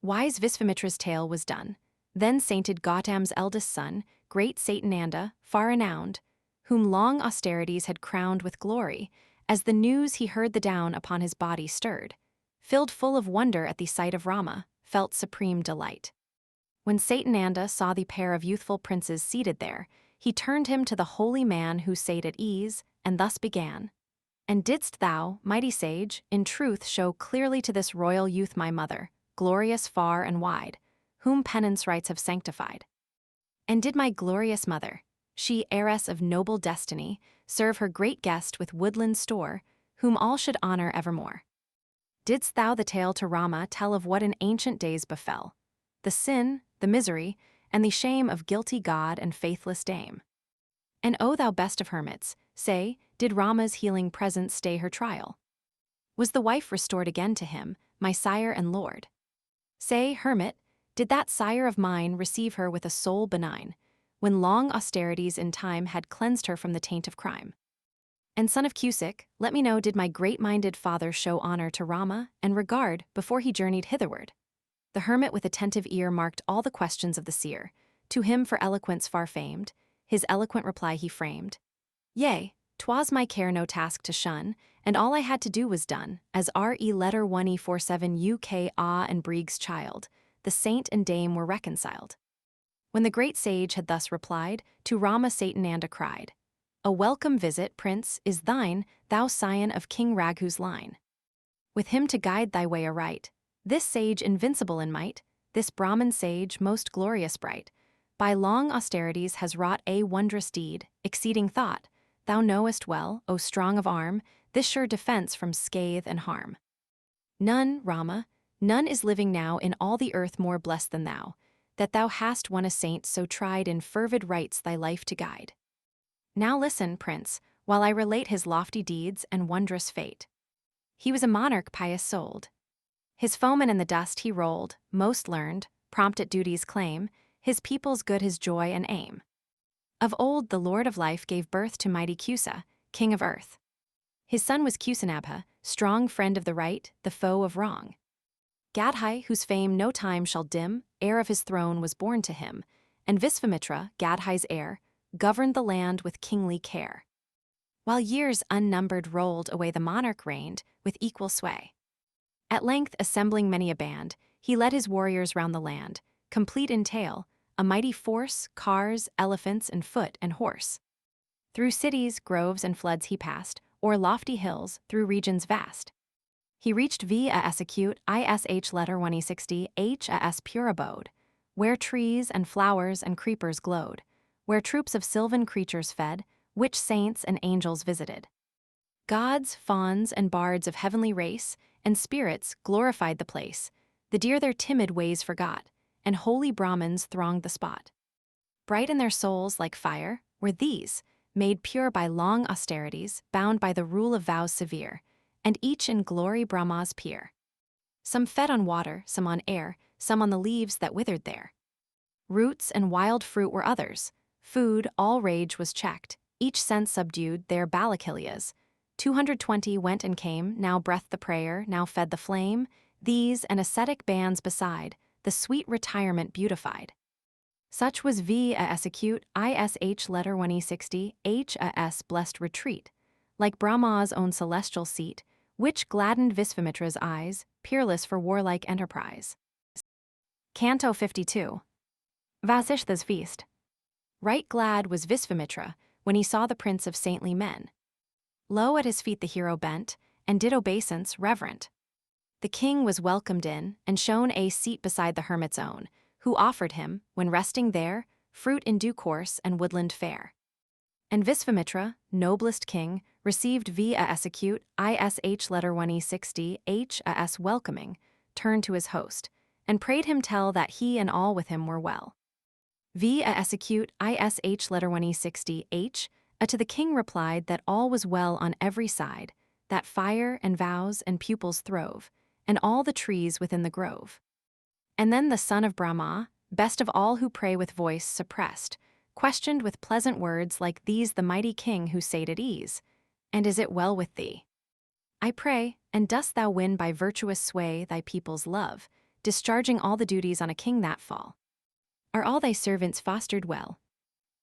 Wise Visvamitra's tale was done. Then sainted Gautam's eldest son, great Satananda, far renowned, whom long austerities had crowned with glory, as the news he heard the down upon his body stirred, filled full of wonder at the sight of Rama, felt supreme delight. When Satananda saw the pair of youthful princes seated there, he turned him to the holy man who sate at ease, and thus began, "And didst thou, mighty sage, in truth show clearly to this royal youth my mother, glorious far and wide, whom penance rites have sanctified? And did my glorious mother, she heiress of noble destiny, serve her great guest with woodland store, whom all should honor evermore? Didst thou the tale to Rama tell of what in ancient days befell, the sin, the misery, and the shame of guilty god and faithless dame? And O thou best of hermits, say, did Rama's healing presence stay her trial? Was the wife restored again to him, my sire and lord? Say, hermit, did that sire of mine receive her with a soul benign, when long austerities in time had cleansed her from the taint of crime? And son of Cusick, let me know, did my great-minded father show honor to Rama and regard before he journeyed hitherward?" The hermit with attentive ear marked all the questions of the seer, to him for eloquence far famed, his eloquent reply he framed. "Yea, 'twas my care no task to shun, and all I had to do was done, as R.E. letter 1E47 UK Ah and Brieg's child, the saint and dame were reconciled." When the great sage had thus replied, to Rama Satananda cried, "A welcome visit, prince, is thine, thou scion of King Raghu's line. With him to guide thy way aright, this sage invincible in might, this Brahmin sage most glorious bright, by long austerities has wrought a wondrous deed, exceeding thought. Thou knowest well, O strong of arm, this sure defense from scathe and harm. None, Rama, none is living now in all the earth more blessed than thou, that thou hast won a saint so tried in fervid rites thy life to guide. Now listen, prince, while I relate his lofty deeds and wondrous fate. He was a monarch pious-souled. His foeman in the dust he rolled, most learned, prompt at duty's claim, his people's good his joy and aim. Of old the Lord of Life gave birth to mighty Cusa, king of earth. His son was Cusanabha, strong friend of the right, the foe of wrong. Gadhai, whose fame no time shall dim, heir of his throne was born to him, and Visvamitra, Gadhai's heir, governed the land with kingly care. While years unnumbered rolled away, the monarch reigned with equal sway. At length, assembling many a band, he led his warriors round the land, complete in tale, a mighty force, cars, elephants, and foot and horse. Through cities, groves, and floods he passed, o'er lofty hills, through regions vast. He reached a acute ish letter 160 as pure abode, where trees and flowers and creepers glowed, where troops of sylvan creatures fed, which saints and angels visited. Gods, fauns, and bards of heavenly race and spirits glorified the place, the deer their timid ways forgot, and holy Brahmins thronged the spot. Bright in their souls like fire were these, made pure by long austerities, bound by the rule of vows severe, and each in glory Brahma's peer. Some fed on water, some on air, some on the leaves that withered there. Roots and wild fruit were others. Food, all rage was checked, each sense subdued their balakilias. 220 went and came, now breathed the prayer, now fed the flame, these and ascetic bands beside, the sweet retirement beautified. Such was a acute ish letter 160 has blessed retreat, like Brahma's own celestial seat, which gladdened Visvamitra's eyes, peerless for warlike enterprise. Canto 52. Vasishtha's feast. Right glad was Visvamitra when he saw the prince of saintly men. Low at his feet the hero bent, and did obeisance reverent. The king was welcomed in, and shown a seat beside the hermit's own, who offered him, when resting there, fruit in due course and woodland fare. And Visvamitra, noblest king, received a acute ish letter 160 as welcoming, turned to his host, and prayed him tell that he and all with him were well. A acute ish letter 160 to the king replied that all was well on every side, that fire and vows and pupils throve, and all the trees within the grove. And then the son of Brahma, best of all who pray with voice suppressed, questioned with pleasant words like these the mighty king who sate at ease, "And is it well with thee? I pray, and dost thou win by virtuous sway thy people's love, discharging all the duties on a king that fall? Are all thy servants fostered well?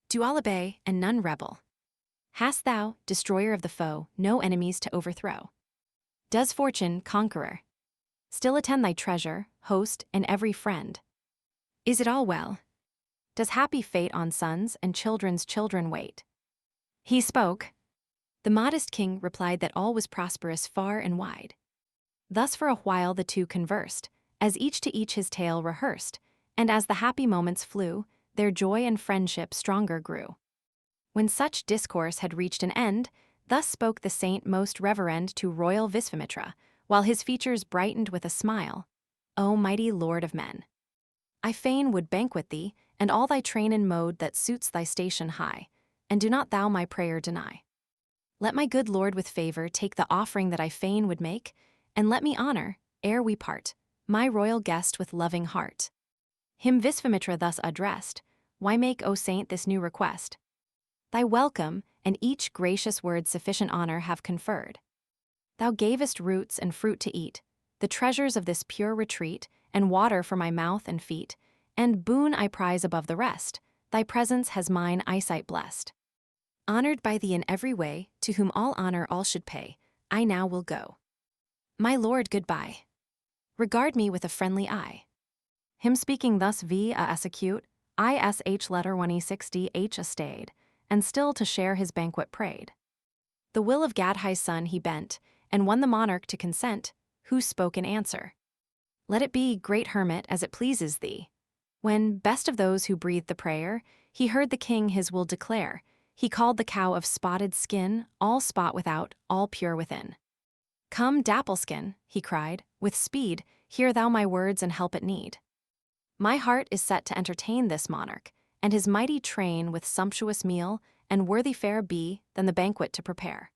Do all obey, and none rebel? Hast thou, destroyer of the foe, no enemies to overthrow? Does fortune, conqueror, still attend thy treasure, host, and every friend? Is it all well? Does happy fate on sons and children's children wait?" He spoke. The modest king replied that all was prosperous far and wide. Thus for a while the two conversed, as each to each his tale rehearsed, and as the happy moments flew, their joy and friendship stronger grew. When such discourse had reached an end, thus spoke the saint most reverend to royal Visvamitra, while his features brightened with a smile. "O mighty lord of men, I fain would banquet thee, and all thy train and mode that suits thy station high, and do not thou my prayer deny. Let my good lord with favor take the offering that I fain would make, and let me honor, ere we part, my royal guest with loving heart." Him Visvamitra thus addressed, "Why make, O saint, this new request? Thy welcome, and each gracious word sufficient honor have conferred. Thou gavest roots and fruit to eat, the treasures of this pure retreat, and water for my mouth and feet, and boon I prize above the rest, thy presence has mine eyesight blessed. Honored by thee in every way, to whom all honor all should pay, I now will go. My lord, goodbye. Regard me with a friendly eye." Him speaking thus a acute ish letter 160 stayed, and still to share his banquet prayed. The will of Gadhai's son he bent, and won the monarch to consent, who spoke in answer. "Let it be, great hermit, as it pleases thee." When, best of those who breathed the prayer, he heard the king his will declare, he called the cow of spotted skin, all spot without, all pure within. "Come, Dappleskin," he cried, "with speed, hear thou my words and help at need. My heart is set to entertain this monarch, and his mighty train with sumptuous meal, and worthy fare be than the banquet to prepare.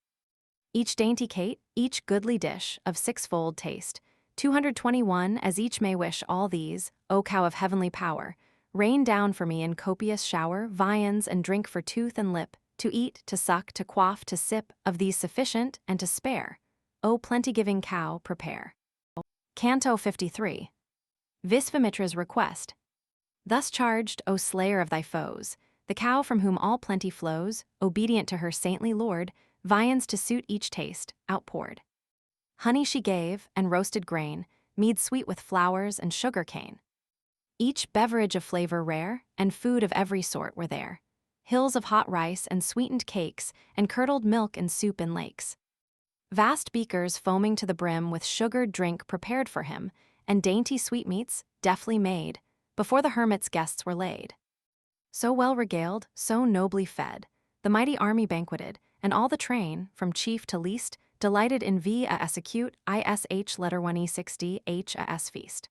Each dainty cate, each goodly dish, of sixfold taste, 221 as each may wish all these, O cow of heavenly power, rain down for me in copious shower, viands and drink for tooth and lip, to eat, to suck, to quaff, to sip, of these sufficient and to spare, O plenty-giving cow, prepare." Canto 53. Visvamitra's request. Thus charged, O slayer of thy foes, the cow from whom all plenty flows, obedient to her saintly lord, viands to suit each taste, outpoured. Honey she gave, and roasted grain, mead sweet with flowers and sugar cane. Each beverage of flavor rare, and food of every sort were there. Hills of hot rice and sweetened cakes, and curdled milk and soup in lakes. Vast beakers foaming to the brim with sugared drink prepared for him, and dainty sweetmeats, deftly made, before the hermit's guests were laid. So well regaled, so nobly fed, the mighty army banqueted, and all the train, from chief to least, delighted in execute ish letter 1e60 hs feast.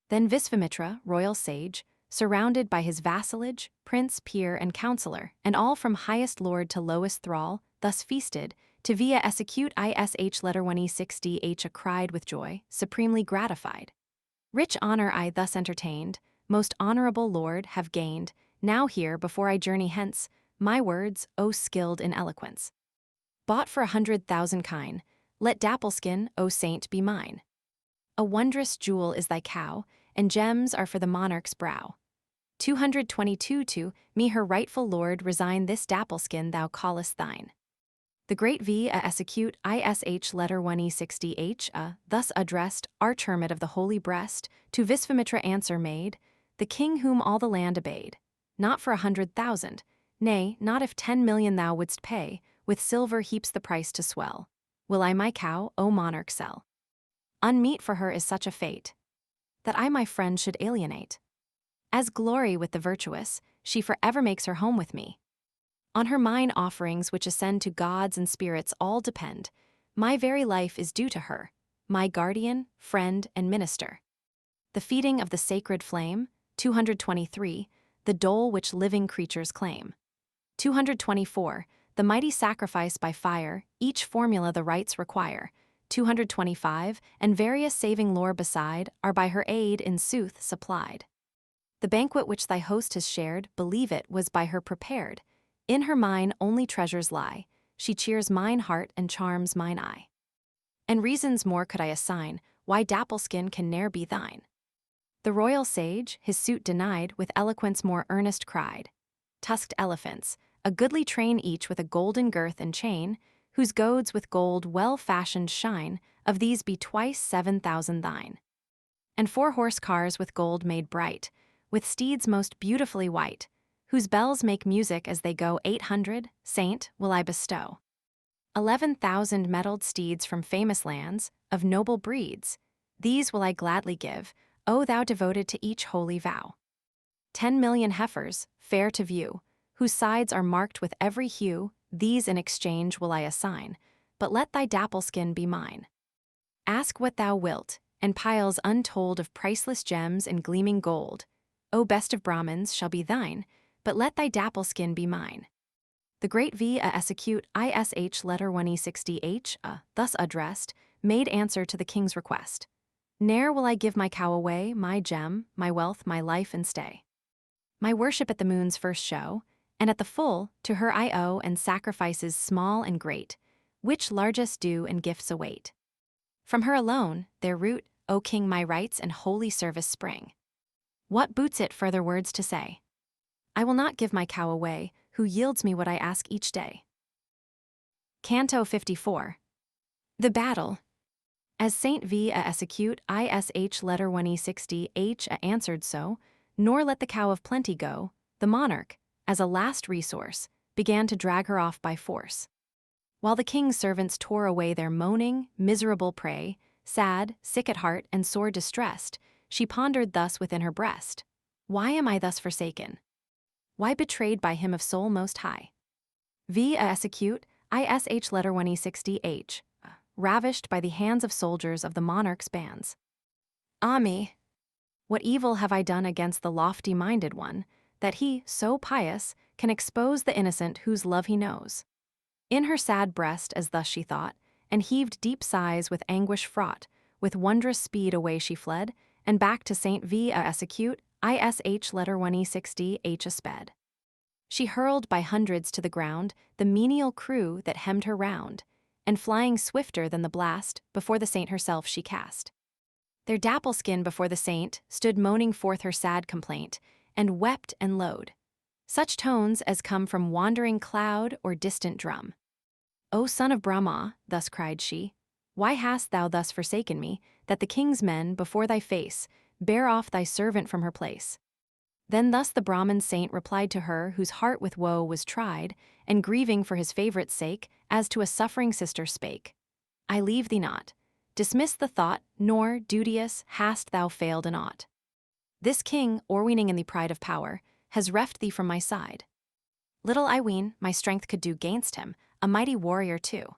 Then Visvamitra, royal sage, surrounded by his vassalage, prince, peer, and counselor, and all from highest lord to lowest thrall, thus feasted, to execute ish letter 1e60 h cried with joy, supremely gratified. Rich honor I thus entertained, most honorable lord, have gained, now here, before I journey hence, my words, O skilled in eloquence. Bought for 100,000 kine, let Dappleskin, O saint, be mine. A wondrous jewel is thy cow, and gems are for the monarch's brow. 222 to me her rightful lord resign this Dappleskin thou callest thine. The great execute ish letter 1e60 h thus addressed, arch hermit of the holy breast, to Visvamitra answer made, the king whom all the land obeyed. Not for 100,000, nay, not if 10,000,000 thou wouldst pay, with silver heaps the price to swell, will I my cow, O monarch, sell. Unmeet for her is such a fate, that I my friend should alienate. As glory with the virtuous, she forever makes her home with me. On her mine offerings which ascend to gods and spirits all depend, my very life is due to her, my guardian, friend, and minister. The feeding of the sacred flame, 223, the dole which living creatures claim. 224, the mighty sacrifice by fire, each formula the rites require. 225, and various saving lore beside, are by her aid in sooth supplied. The banquet which thy host has shared, believe it was by her prepared. In her mine only treasures lie, she cheers mine heart and charms mine eye. And reasons more could I assign, why Dappleskin can ne'er be thine. The royal sage, his suit denied, with eloquence more earnest cried. Tusked elephants, a goodly train each with a golden girth and chain, whose goads with gold well-fashioned shine, of these be twice 7,000 thine. And 4 horse cars with gold made bright, with steeds most beautifully white, whose bells make music as they go 800, saint, will I bestow. 11,000 mettled steeds from famous lands, of noble breeds, these will I gladly give, O thou devoted to each holy vow. 10,000,000 heifers, fair to view, whose sides are marked with every hue, these in exchange will I assign, but let thy Dappleskin be mine. Ask what thou wilt, and piles untold of priceless gems and gleaming gold, O best of Brahmins, shall be thine, but let thy Dappleskin be mine. The great execute ish letter 1e60 h thus addressed, made answer to the king's request. Ne'er will I give my cow away, my gem, my wealth, my life and stay. My worship at the moon's first show, and at the full, to her I owe and sacrifices small and great, which largest due and gifts await. From her alone, their root, O king, my rights and holy service spring. What boots it further words to say? I will not give my cow away, who yields me what I ask each day. Canto 54. The battle. As Saint execute ish letter 1e60 h answered so, nor let the cow of plenty go, the monarch, as a last resource, began to drag her off by force. While the king's servants tore away their moaning, miserable prey, sad, sick at heart, and sore distressed, she pondered thus within her breast. Why am I thus forsaken? Why betrayed by him of soul most high? Execute ish letter 1e60 h ravished by the hands of soldiers of the monarch's bands. Ah me! What evil have I done against the lofty-minded one, that he, so pious, can expose the innocent whose love he knows? In her sad breast, as thus she thought, and heaved deep sighs with anguish fraught, with wondrous speed away she fled, and back to Saint execute ish letter 1e60 h sped. She hurled by hundreds to the ground the menial crew that hemmed her round, and flying swifter than the blast, before the saint herself she cast. Their Dappleskin before the saint stood moaning forth her sad complaint, and wept and lowed, such tones as come from wandering cloud or distant drum. O son of Brahma, thus cried she, why hast thou thus forsaken me, that the king's men before thy face bear off thy servant from her place? Then thus the Brahmin saint replied to her whose heart with woe was tried, and grieving for his favourite's sake, as to a suffering sister spake. I leave thee not. Dismiss the thought, nor, duteous, hast thou failed in aught. This king, o'erweening in the pride of power, has reft thee from my side. Little I ween my strength could do gainst him, a mighty warrior too.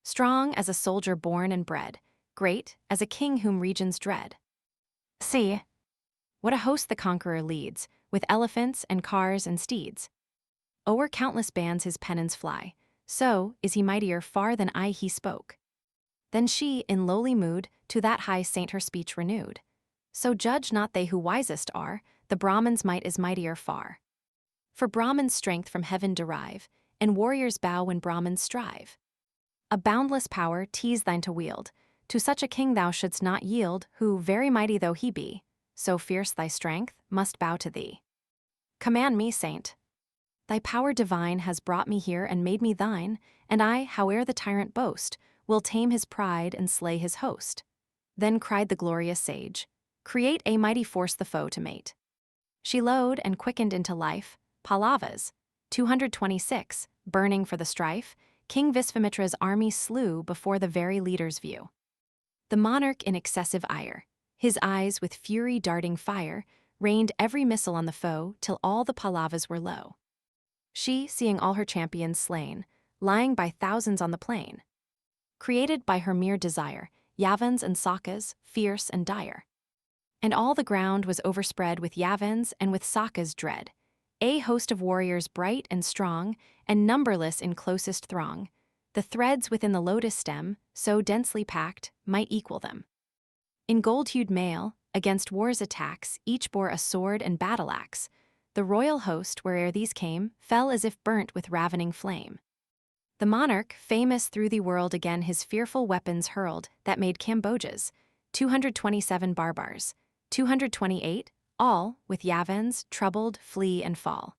Strong as a soldier born and bred, great as a king whom regions dread. See, what a host the conqueror leads, with elephants and cars and steeds. O'er countless bands his pennons fly, so is he mightier far than I he spoke. Then she, in lowly mood, to that high saint her speech renewed. So judge not they who wisest are, the Brahman's might is mightier far. For Brahmans strength from heaven derive, and warriors bow when Brahmans strive. A boundless power tease thine to wield, to such a king thou shouldst not yield, who, very mighty though he be, so fierce thy strength, must bow to thee. Command me, saint. Thy power divine has brought me here and made me thine, and I, howe'er the tyrant boast, will tame his pride and slay his host. Then cried the glorious sage, create a mighty force the foe to mate. She lowed and quickened into life, Pallavas, 226, burning for the strife, King Visvamitra's army slew before the very leader's view. The monarch in excessive ire, his eyes with fury darting fire, rained every missile on the foe till all the Pallavas were low. She, seeing all her champions slain, lying by thousands on the plain, created by her mere desire, Yavans and Sakas, fierce and dire. And all the ground was overspread with Yavans and with Sakas dread, a host of warriors bright and strong, and numberless in closest throng. The threads within the lotus stem, so densely packed, might equal them. In gold-hued mail, against war's attacks, each bore a sword and battle-axe. The royal host, where'er these came, fell as if burnt with ravening flame. The monarch, famous through the world again his fearful weapons hurled, that made Cambojas, 227 barbars, 228, all, with Yavans, troubled, flee and fall.